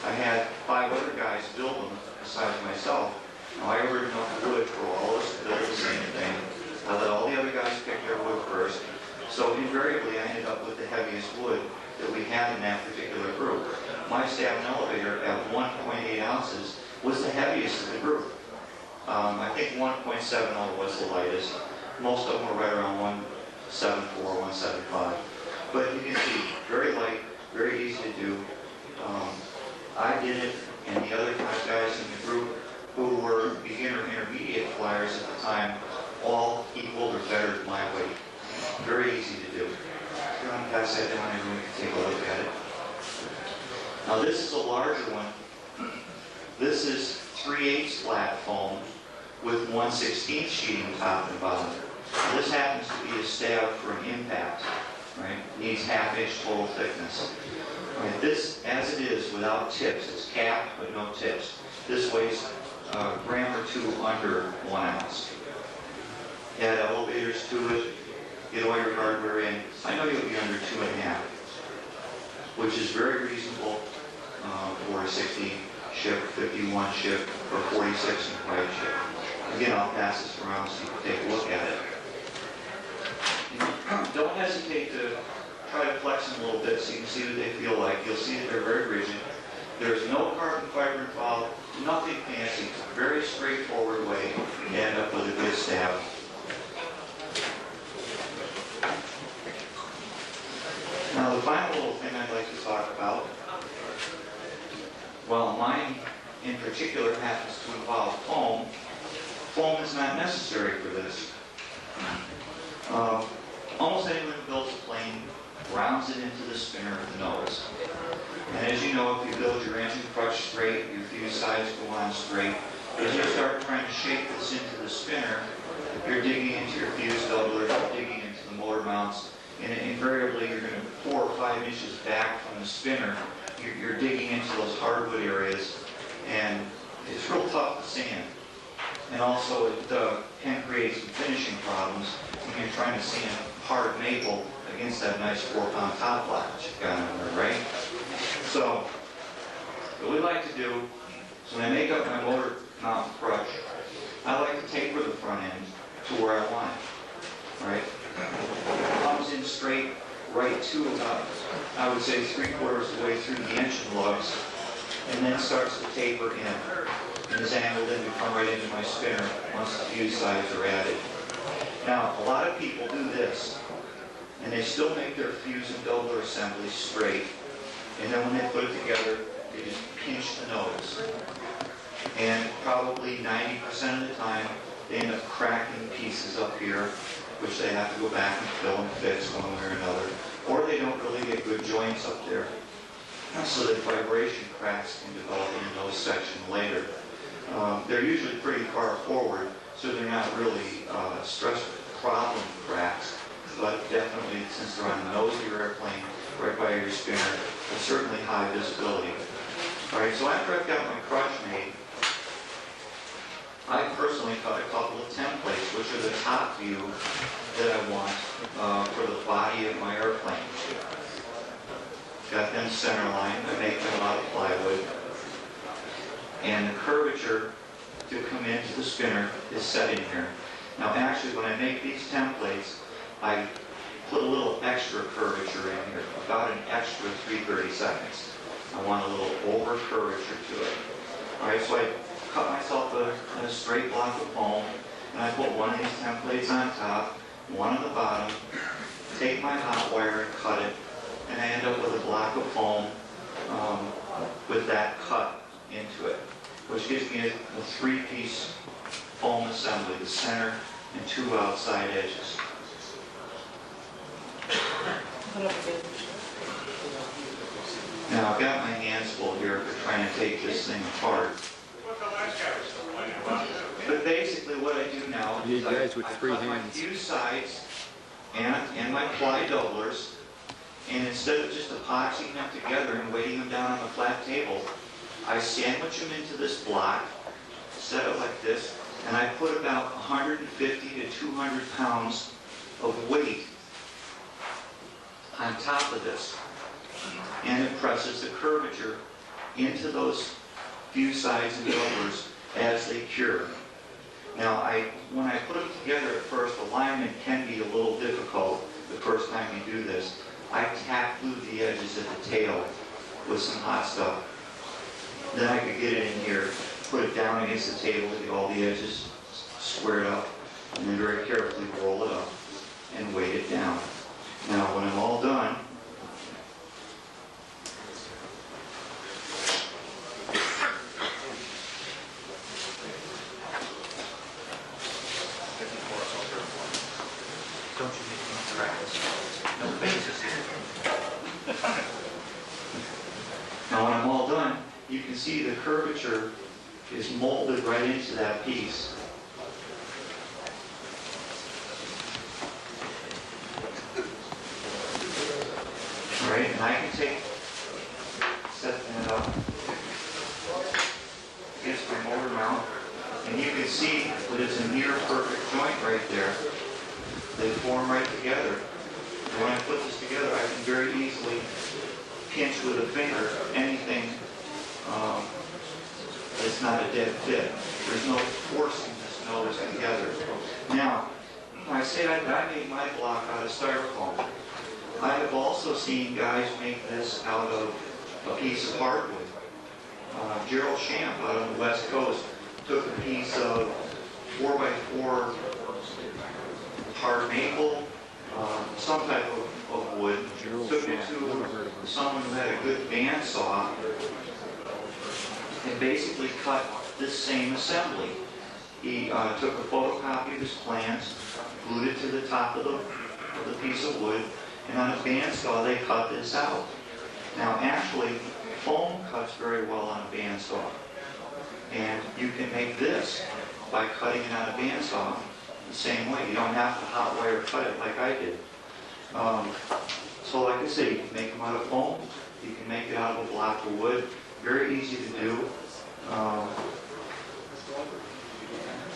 I had 5 other guys build them besides myself. Now, I ordered enough wood for all of us to build the same thing. I let all the other guys pick their wood first. So invariably, I ended up with the heaviest wood that we had in that particular group. My stab and elevator at 1.8 ounces was the heaviest of the group. I think 1.70 was the lightest. Most of them were right around 1.74, 1.75. But you can see, very light, very easy to do. I did it, and the other 5 guys in the group who were beginner intermediate flyers at the time all equaled or bettered my weight. Very easy to do. If you want to pass that down, everyone can take a look at it. Now this is a larger one. This is 3/8 flat foam with 1/16 sheeting top and bottom. Now, this happens to be a stab for an impact. right? Needs half-inch total thickness. And this, as it is, without tips, it's capped but no tips. This weighs a gram or two under 1 ounce. Add elevators to it, get all your hardware in. I know you'll be under 2.5, which is very reasonable for a 60 ship, 51 ship, or 46 and right ship. Again, I'll pass this around so you can take a look at it. Don't hesitate to try to flex them a little bit so you can see what they feel like. You'll see that they're very rigid. There's no carbon fiber involved, nothing fancy. It's a very straightforward way to end up with a good stab. Now the final little thing I'd like to talk about, well, mine in particular happens to involve foam. Foam is not necessary for this. Almost anyone who builds a plane rounds it into the spinner of the nose. And as you know, if you build your engine crutch straight, your fuse sides go on straight, as you start trying to shape this into the spinner, you're digging into your fuse doubler, you're digging into the motor mounts, and invariably you're going to 4 or 5 inches back from the spinner, you're digging into those hardwood areas, and it's real tough to sand. And also it can create some finishing problems when you're trying to sand hard maple against that nice 4-pound top block that you've got on there, right? So, what we like to do is when I make up my motor mount crutch, I like to taper the front end to where I want it, right? It comes in straight right to about, I would say, 3/4 of the way through the engine lugs, and then starts to taper in. And is angled in to come right into my spinner once the fuse sides are added. Now, a lot of people do this, and they still make their fuse and doubler assemblies straight, and then when they put it together, they just pinch the nose. And probably 90% of the time, they end up cracking pieces up here, which they have to go back and fill and fix one way or another. Or they don't really get good joints up there, so that vibration cracks can develop in the nose section later. They're usually pretty far forward, so they're not really stress problem cracks, but definitely, since they're on the nose of your airplane, right by your spinner, it's certainly high visibility. All right, so after I've got my crutch made, I personally cut a couple of templates, which are the top view that I want for the body of my airplane. Got them centerline. I make them out of plywood. And the curvature to come into the spinner is set in here. Now actually, when I make these templates, I put a little extra curvature in here, about an extra 3/32. I want a little over curvature to it. All right, so I cut myself a straight block of foam, and I put one of these templates on top, one on the bottom, take my hot wire and cut it, and I end up with a block of foam with that cut into it, which gives me a 3-piece foam assembly, the center and 2 outside edges. Now I've got my hands full here for trying to take this thing apart. But basically what I do now is I cut my fuse sides and my ply doublers, and instead of just epoxying them together and weighting them down on the flat table, I sandwich them into this block, set it like this, and I put about 150 to 200 pounds of weight on top of this. And it presses the curvature into those fuse sides and doublers as they cure. Now, when I put them together at first, alignment can be a little difficult the first time you do this. I tap glue the edges at the tail with some hot stuff. Then I could get it in here, put it down against the table to get all the edges squared up, and then very carefully roll it up and weight it down. Now, when I'm all done, don't you make me practice? No basis here. Now when I'm all done, you can see the curvature is molded right into that piece. can see that it's a near perfect joint right there. They form right together. And when I put this together, I can very easily pinch with a finger anything that's not a dead fit. There's no forcing this nose together. Now, I say I made my block out of styrofoam. I have also seen guys make this out of a piece of hardwood. Gerald Champ out on the West Coast took a piece of 4x4 hard maple, some type of wood, took it to someone who had a good bandsaw, and basically cut this same assembly. He took a photocopy of his plans, glued it to the top of the piece of wood, and on a bandsaw they cut this out. Now actually, foam cuts very well on a bandsaw. And you can make this by cutting it on a bandsaw the same way. You don't have to hot wire cut it like I did. So like I say, you can make them out of foam. You can make it out of a block of wood. Very easy to do.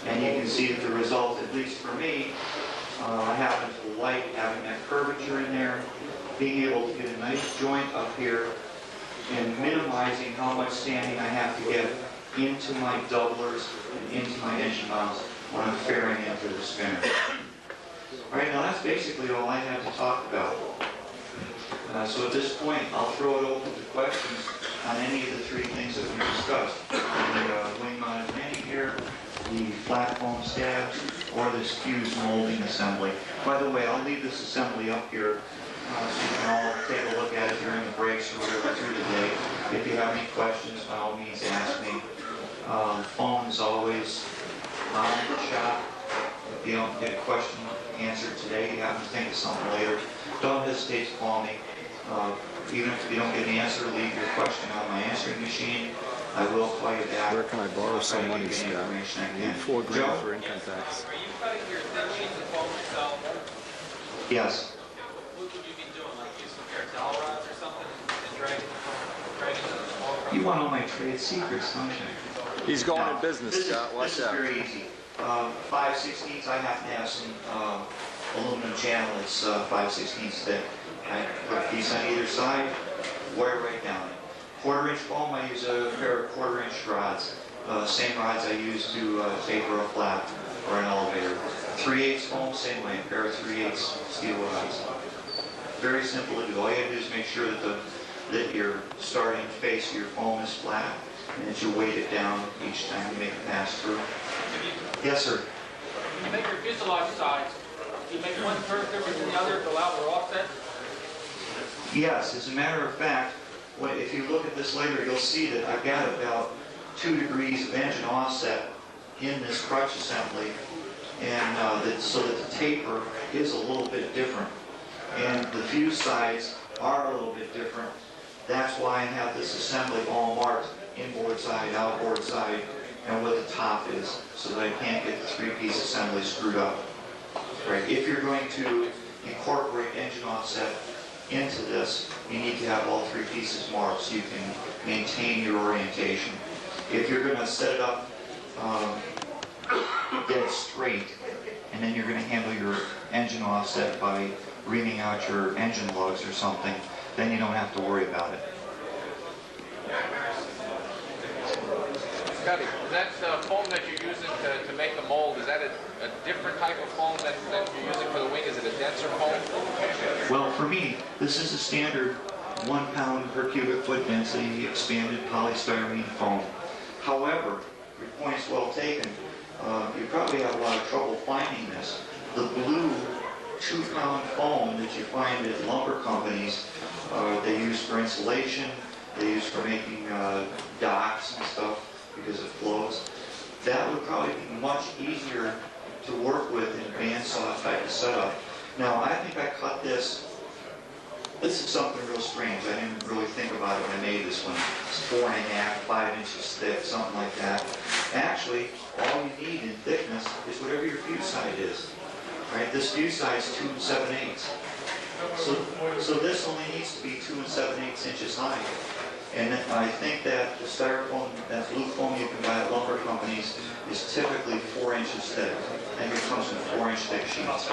And you can see that the result, at least for me, I happen to like having that curvature in there, being able to get a nice joint up here, and minimizing how much sanding I have to get into my doublers and into my engine mounts when I'm fairing into the spinner. All right, now that's basically all I have to talk about. So at this point, I'll throw it open to questions on any of the three things that we discussed. The wing-mounted landing gear, the flat foam stabs, or this fused molding assembly. By the way, I'll leave this assembly up here so you can all take a look at it during the breaks or whatever through the day. If you have any questions, by all means ask me. The phone is always on the shop. If you don't get a question answered today, you have to think of something later, don't hesitate to call me. Even if you don't get an answer, leave your question on my answering machine. I will call you back. Where can I borrow some money, Scott? I need $4 grand for income tax. Are you cutting your thin sheets of foam yourself? Yes. What would you be doing? Like using a pair of dowel rods or something and dragging the foam across? You want all my trade secrets, don't you? He's going in business, Scott. Watch This is out. very easy. 5/16, I have to have some aluminum channel that's 5/16 thick. I put a piece on either side, wire right down it. 1/4 inch foam, I use a pair of 1/4 inch rods. Same rods I use to taper a flap or an elevator. 3/8 foam, same way, a pair of 3/8 steel rods. Very simple to do. All you have to do is make sure that your starting face of your foam is flat and that you weight it down each time you make it pass through. Yes, sir. When you make your fuselage sides, do you make one curve different than the other to allow for offset? Yes, as a matter of fact, if you look at this later, you'll see that I've got about 2 degrees of engine offset in this crutch assembly, and so that the taper is a little bit different. And the fuse sides are a little bit different. That's why I have this assembly all marked, inboard side, outboard side, and what the top is, so that I can't get the 3-piece assembly screwed up. Right. If you're going to incorporate engine offset into this, you need to have all 3 pieces marked so you can maintain your orientation. If you're going to set it up dead straight, and then you're going to handle your engine offset by reaming out your engine lugs or something, then you don't have to worry about it. Scotty, is that foam that you're using to make the mold, is that a different type of foam that you're using for the wing? Is it a denser foam? Well, for me, this is a standard 1 pound per cubic foot density expanded polystyrene foam. However, your point's well taken. You probably have a lot of trouble finding this. The blue 2-pound foam that you find at lumber companies, they use for insulation, they use for making docks and stuff because it flows. That would probably be much easier to work with in a bandsaw type of setup. Now, I think I cut this. This is something real strange. I didn't really think about it when I made this one. It's 4.5, 5 inches thick, something like that. Actually, all you need in thickness is whatever your fuse side is. Right? This fuse side is 2 7/8. So this only needs to be 2 7/8 inches high. And I think that the styrofoam, that blue foam you can buy at lumber companies, is typically inches thick, and it comes in 4-inch thick sheets.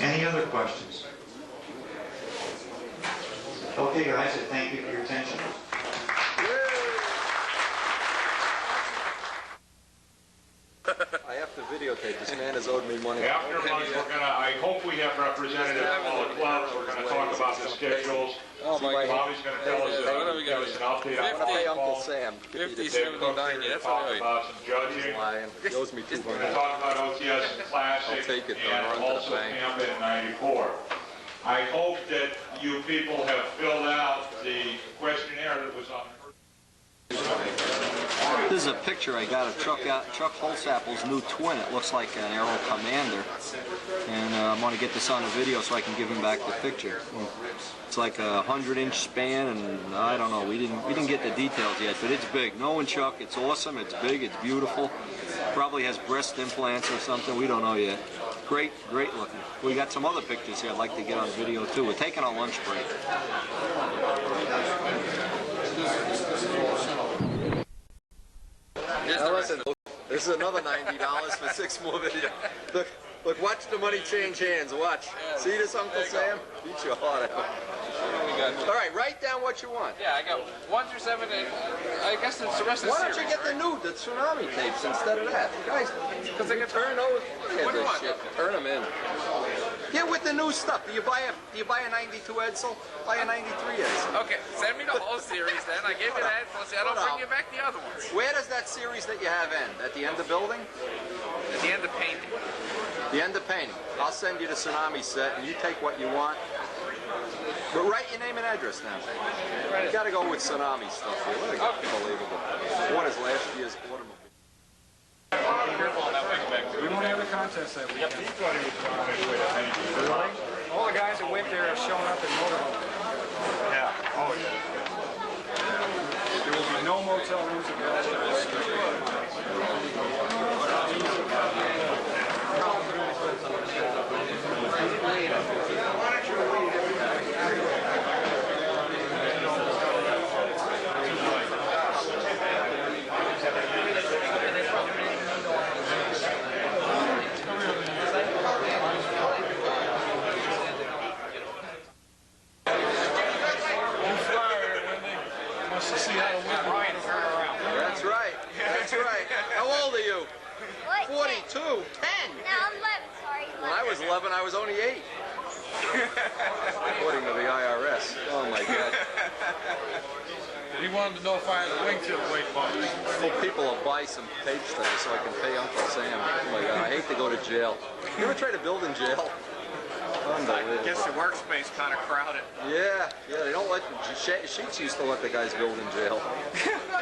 Any other questions? Okay, guys, I thank you for your attention. I have to videotape. This man has owed me money. After lunch, I hope we have representatives from all the clubs. We're gonna talk about the schedules. Oh my God. Bobby's gonna tell us, What do we got? give us an update on 50. Hey, Uncle football. Sam. 50, Dave Cook 79, here yeah, to that's what talk I about some judging. Lying. He owes me We're gonna $200. talk about OTS and Classic. I'll take it, though, and run to the also bank. Camp in '94. I hope that you people have filled out the questionnaire that was on. This is a picture I got of Chuck Holsapel's new twin. It looks like an Aero Commander. And I'm going to get this on the video so I can give him back the picture. It's like a 100-inch span, and I don't know, we didn't get the details yet, but it's big. Knowing Chuck, it's awesome, it's big, it's beautiful. Probably has breast implants or something, we don't know yet. Great, great looking. We got some other pictures here I'd like to get on video too. We're taking a lunch break. Now listen, this is another $90 for 6 more videos. Look, watch the money change hands, watch. See this, Uncle Sam? Beat your heart out. All right, write down what you want. Yeah, I got 1 through 7, and I guess it's the rest of the Why don't series, you get the tsunami tapes instead of that? Guys, because they can turn over. What do you want? Shit. Turn them in. Get with the new stuff. Do you buy a 92 Edsel? Buy a 93 Edsel. Okay, send me the whole series then. I give you that. Plus, I don't bring you back the other ones. Where does that series that you have end? At the end of building? At the end of painting. The end of painting. I'll send you the tsunami set, and you take what you want. But write your name and address now. You got to go with tsunami stuff here. What unbelievable. What is last year's automobile? We don't have a contest that week. He thought he was on his way to paint. Really? All the guys that went there are showing up in motorhomes. Yeah. Oh, yeah. There will be no motel rooms available. That's right. That's right. How old are you? What? 42. 10. No, I'm 11, sorry. When I was 11, I was only 8. According to the IRS. Oh, my God. He wanted to know if I had a wingtip weight bump. Well, people will buy some tapes today so I can pay Uncle Sam. Oh, my God. I hate to go to jail. You ever try to build in jail? Unbelievable. I guess the workspace kind of crowded. Yeah, they don't let Sheets used to let the guys build in jail.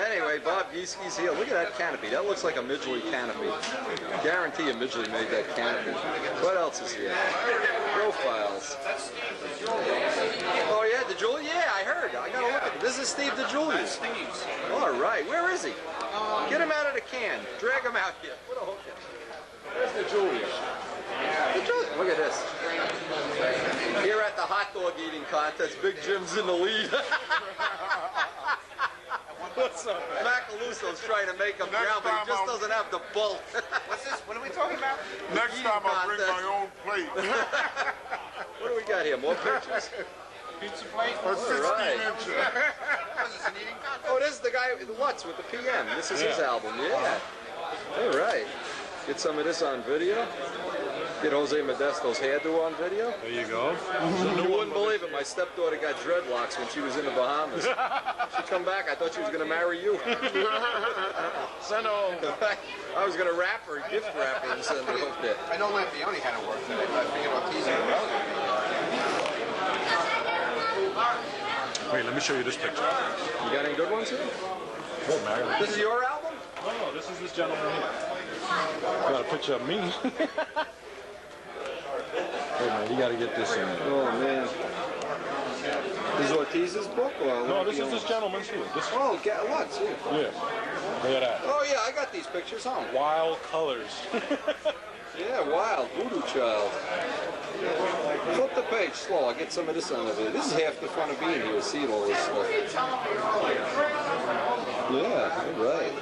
Anyway, Bob Gieski's here. Look at that canopy. That looks like a Midgley canopy. Guarantee a Midgley made that canopy. What else is here? Profiles. Oh yeah, DeJulius. Yeah, I heard. I gotta look at it. This is Steve DeJulius. Steve's. All right, where is he? Get him out of the can. Drag him out here. Put a hook in. Where's DeJulius? Look at this. Here at the hot dog eating contest, Big Jim's in the lead. What's up, man? Macaluso's trying to make him drown, but he just doesn't have the bulk. What's this? What are we talking about? Next time I'll bring my own plate. What do we got here? More pictures? Pizza plate? All right. Oh, Oh, this is the guy with the Lutz with the PM. This is his album, yeah. All right. Get some of this on video. Get Jose Modesto's hairdo on video. There you go. You wouldn't believe it. My stepdaughter got dreadlocks when she was in the Bahamas. She come back. I thought she was going to marry you. Send her home. I was going to wrap her, gift wrap her, and send her up there. I know Lampione had to work today, but I figured I'll tease him about it. Wait, let me show you this picture. You got any good ones here? Oh, Mary. This is your album? No, this is this gentleman here. Got a picture of me. Hey man, you gotta get this in there. Oh man. This is Ortiz's book? Or No, this is this gentleman's here. This, oh, get Lutz, yeah. yeah. Look at that. Oh yeah, I got these pictures, huh? Wild colors. Yeah, wild. Voodoo Child. Flip the page slow. I'll get some of this on the video. This is half the fun of being here, seeing all this stuff. Yeah, all right.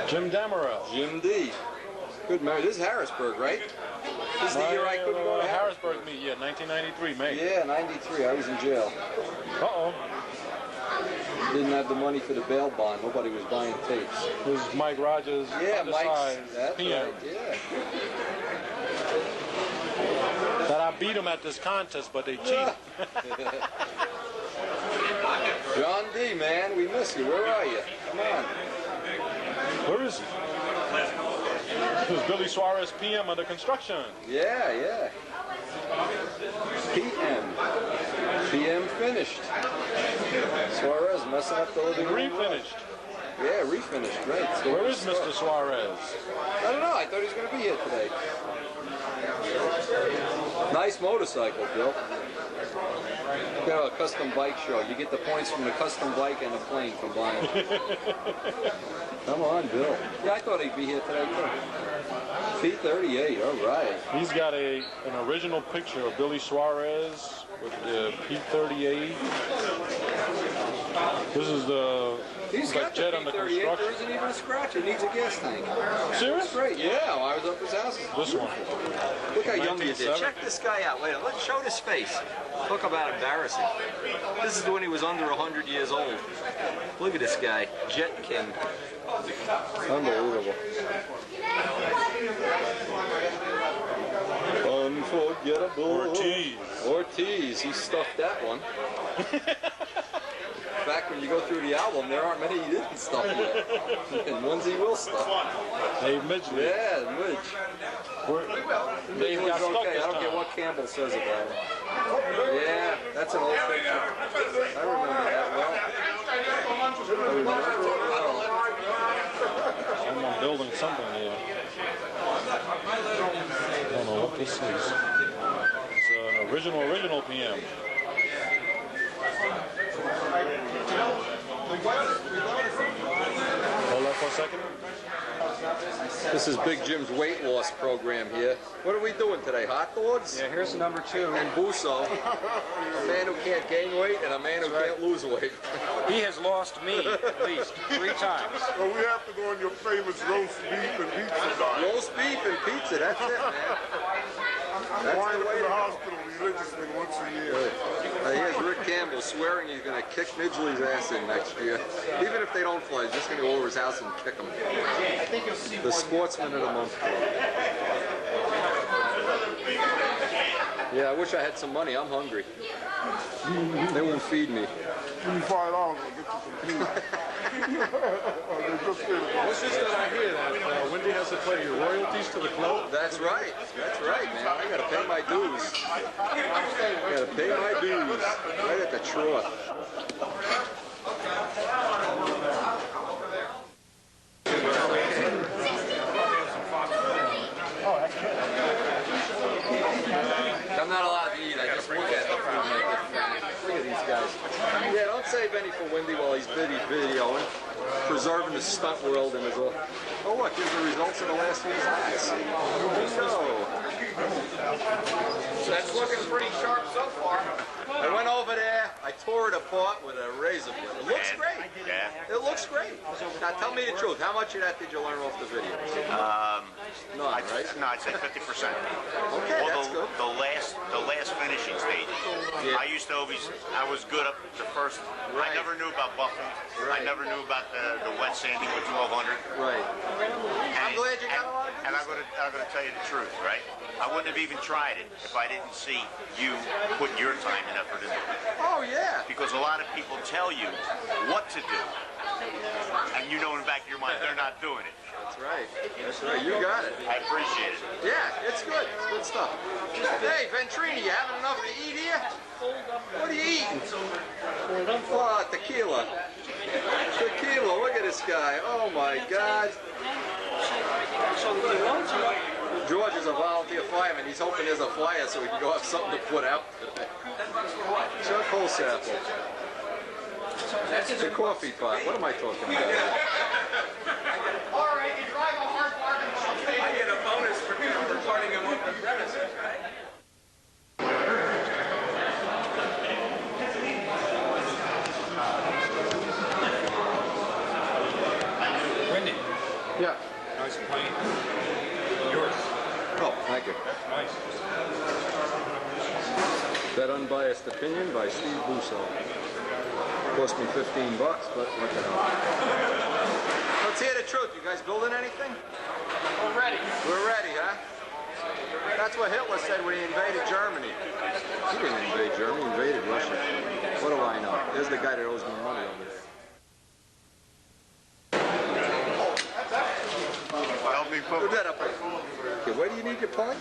Jim Damarel. Jim D. Good man. This is Harrisburg, right? This is the year I couldn't go to Harrisburg meet, yeah, 1993, May. Yeah, 93. I was in jail. Uh-oh. Didn't have the money for the bail bond. Nobody was buying tapes. It was Mike Rogers, Mike's, that's PM. right, yeah. That I beat him at this contest, but they cheated. John D, man, we miss you. Where are you? Come on. Where is he? It was Billy Suarez, PM, under construction. Yeah, yeah. PM. PM finished. Suarez messing up the living room. Refinished. Yeah, refinished, right. So where is Mr. Suarez? I don't know. I thought he was going to be here today. Nice motorcycle, Bill. Got a custom bike show. You get the points from the custom bike and the plane combined. Come on, Bill. Yeah, I thought he'd be here today, too. P38, all right. He's got an original picture of Billy Suarez with the P38. This is the got jet the under P38. construction. There isn't even a scratch. It needs a gas tank. Serious? That's great. Yeah, I was up at his house. This one. Look how young you did. Check this guy out. Wait, let's show his face. Talk about embarrassing. This is when he was under 100 years old. Look at this guy, Jet King. Unbelievable. Unforgettable. Ortiz. He stuffed that one. In fact, when you go through the album, there aren't many he didn't stuff yet. And ones he will stuff. Hey, Midge. Yeah, Midge. Midge was okay. I don't care what Campbell says about him. Yeah, that's an old picture. I remember that well. Someone building something here. I don't know what this is. It's an original PM. Hold that for a second. This is Big Jim's weight loss program here. What are we doing today? Hot dogs? Yeah, here's number 2. And Busso, a man who can't gain weight and a man who can't lose weight. He has lost me at least 3 times. Well, we have to go on your famous roast beef and pizza diet. Roast beef and pizza, that's it, man. I'm going to the hospital religiously once a year. Here's Rick Campbell swearing he's going to kick Midgley's ass in next year. Even if they don't fly, he's just going to go over his house and kick him. The Sportsman of the Month Club. Yeah, I wish I had some money. I'm hungry. They won't feed me. Give me $5, I'll get you some pizza. What's this that I hear that Wendy has to pay your royalties to the club? That's right. That's right, man. I got to pay my dues. I got to pay my dues. Right at the trough. I'm not allowed to eat. I just look at them. Look at these guys. Yeah, don't save any for Wendy while he's videoing. Preserving the stunt world and his all. Oh, look, here's the results of the last year's laps. That's looking pretty sharp so far. I went over there, I tore it apart with a razor blade. It looks great. Yeah. It looks great. Now tell me the truth. How much of that did you learn off the video? None, right? No, I'd say 50%. Okay, well, that's good. The last finishing stage. Yeah. I used to always, I was good up the first. Right. I never knew about buffing. Right. I never knew about the wet sanding with 1200. Right. I'm glad you got a lot of good And I'm going to tell you the truth, right? I wouldn't have even tried it if I didn't see you put your time and effort into it. Oh, yeah. Because a lot of people tell you what to do, and you know in the back of your mind they're not doing it. That's right. That's right. You got it. I appreciate it. Yeah, it's good. It's good stuff. Hey, Ventrini, you having enough to eat here? What are you eating? Oh, tequila. Tequila. Look at this guy. Oh, my God. George is a volunteer fireman. He's hoping there's a flyer so he can go have something to put out today. Chuck Holsapple. It's a coffee pot. What am I talking about? All right, you drive a hard bargain. I get a bonus for reporting him off the premises, right? Yeah. opinion by Steve Busso. Cost me $15, but what the hell. Let's hear the truth. You guys building anything? We're ready. We're ready, huh? That's what Hitler said when he invaded Germany. He didn't invade Germany, he invaded Russia. What do I know? There's the guy that owes me money over there. Help me put that up. Okay, where do you need your point?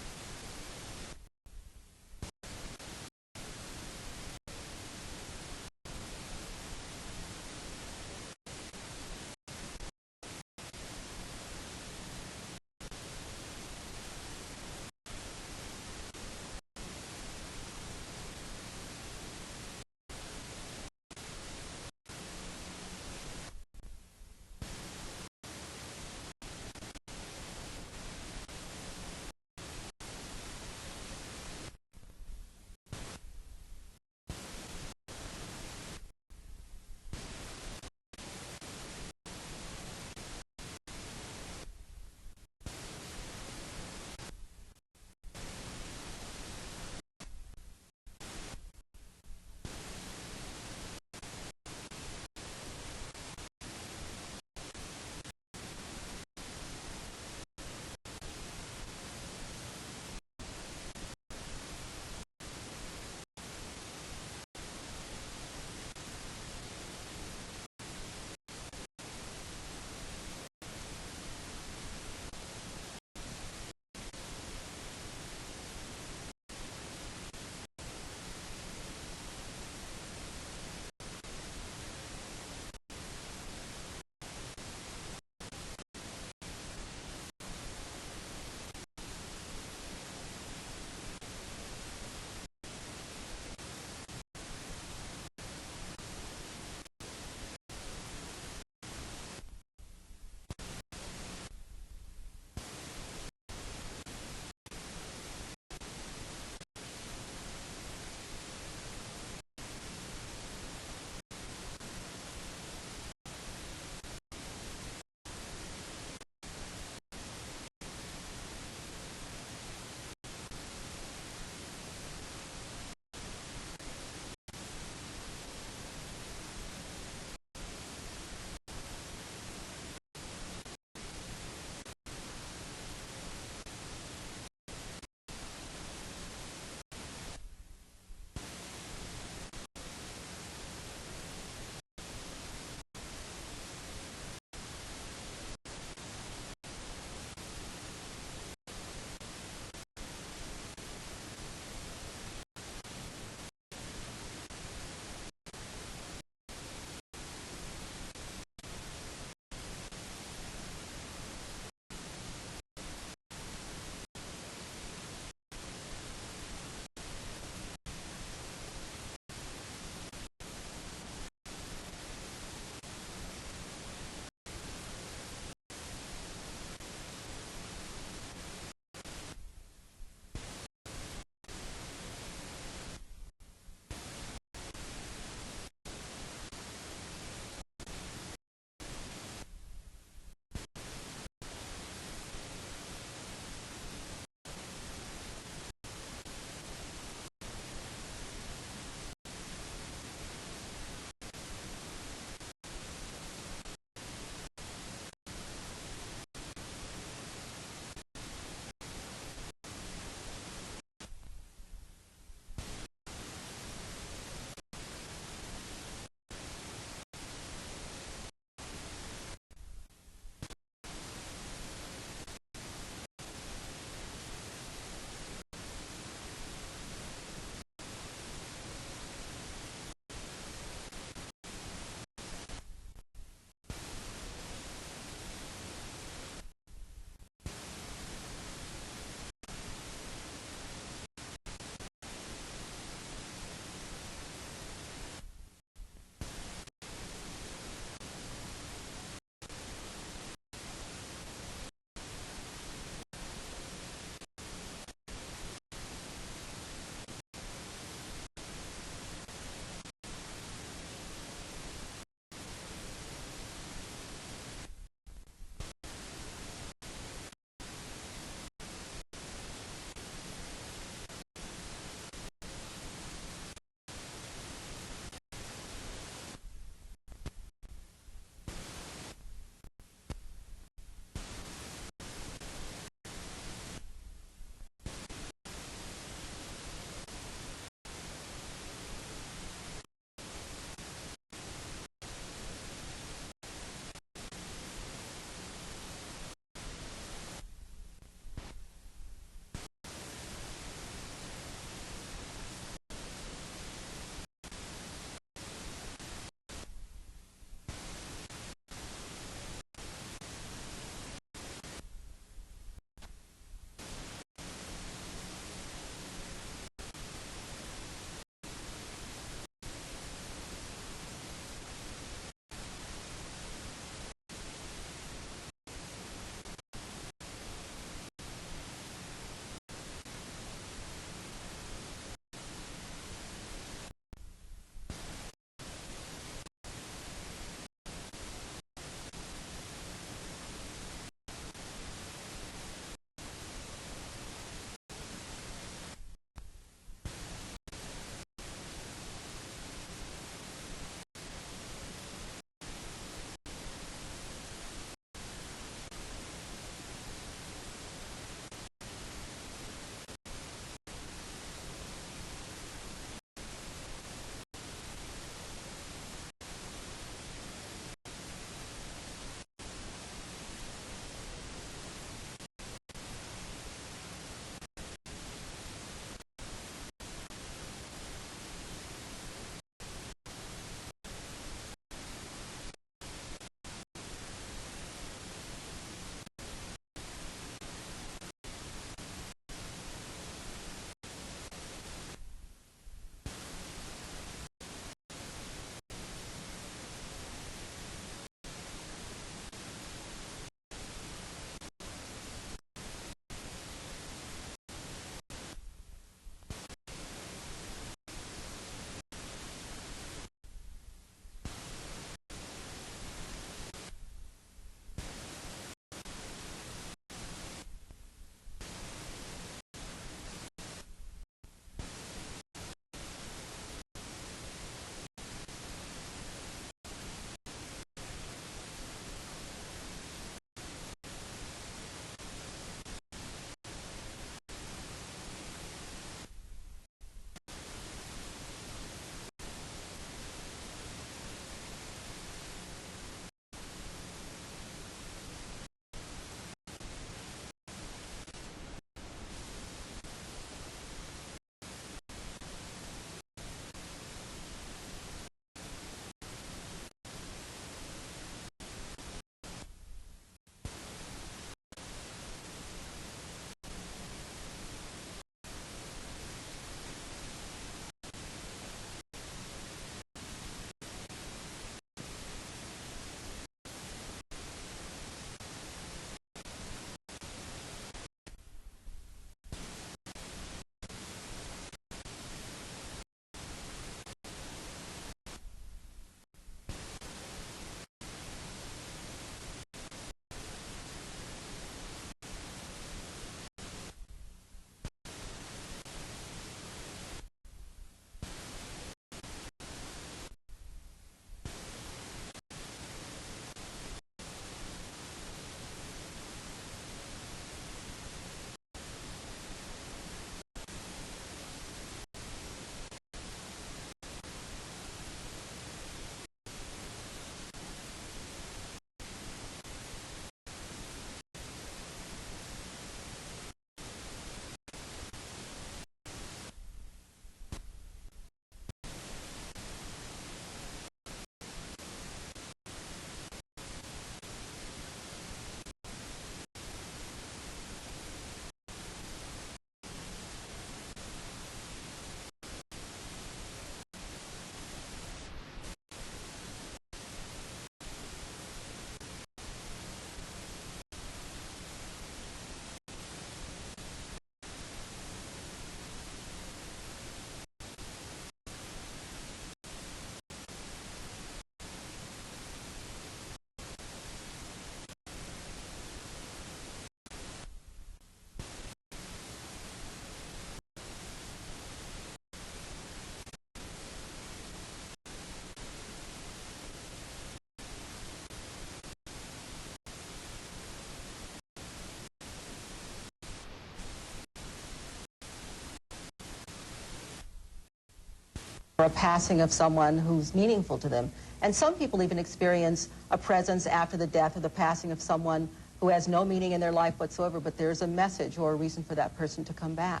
or a passing of someone who's meaningful to them. And some people even experience a presence after the death or the passing of someone who has no meaning in their life whatsoever, but there's a message or a reason for that person to come back.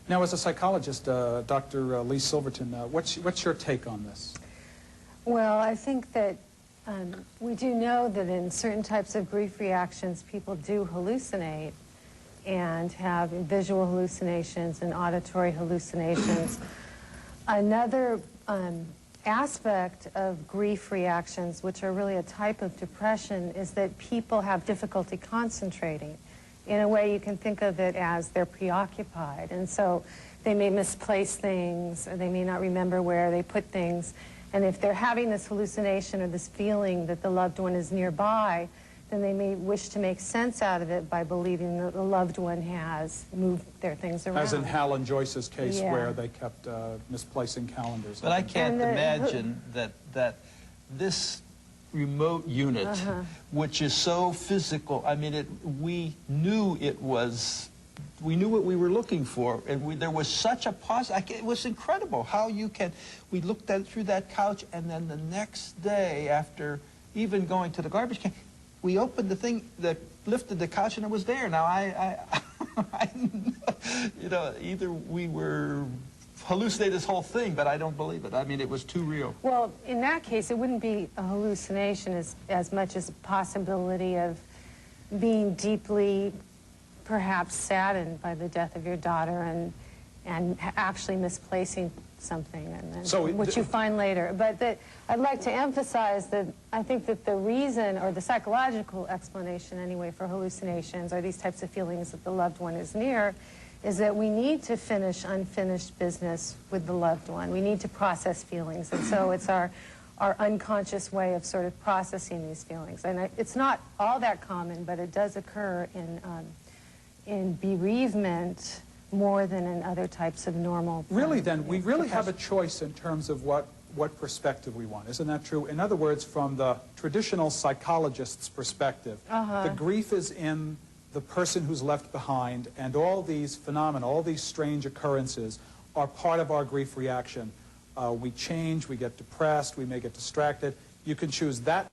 Now, as a psychologist, Dr. Lee Silverton, what's your take on this? Well, I think that we do know that in certain types of grief reactions, people do hallucinate and have visual hallucinations and auditory hallucinations. Another aspect of grief reactions, which are really a type of depression, is that people have difficulty concentrating. In a way, you can think of it as they're preoccupied, and so they may misplace things, or they may not remember where they put things. And if they're having this hallucination or this feeling that the loved one is nearby, then they may wish to make sense out of it by believing that the loved one has moved their things around. As in Hal and Joyce's case, Yeah. where they kept misplacing calendars. But I can't imagine that this remote unit, which is so physical, I mean, we knew what we were looking for, and there was such a positive, it was incredible how we looked at it through that couch, and then the next day, after even going to the garbage can, we opened the thing that lifted the couch, and it was there. Now, either we were hallucinating this whole thing, but I don't believe it. I mean, it was too real. Well, in that case, it wouldn't be a hallucination as much as a possibility of being deeply, perhaps saddened by the death of your daughter and actually misplacing something, and then, which you find later. But I'd like to emphasize that I think that the reason, or the psychological explanation anyway, for hallucinations or these types of feelings that the loved one is near, is that we need to finish unfinished business with the loved one. We need to process feelings, and so it's our unconscious way of sort of processing these feelings. And it's not all that common, but it does occur in bereavement more than in other types of normal. Really, then, we really have a choice in terms of what perspective we want. Isn't that true? In other words, from the traditional psychologist's perspective, the grief is in the person who's left behind, and all these phenomena, all these strange occurrences are part of our grief reaction. We change, we get depressed, we may get distracted. You can choose that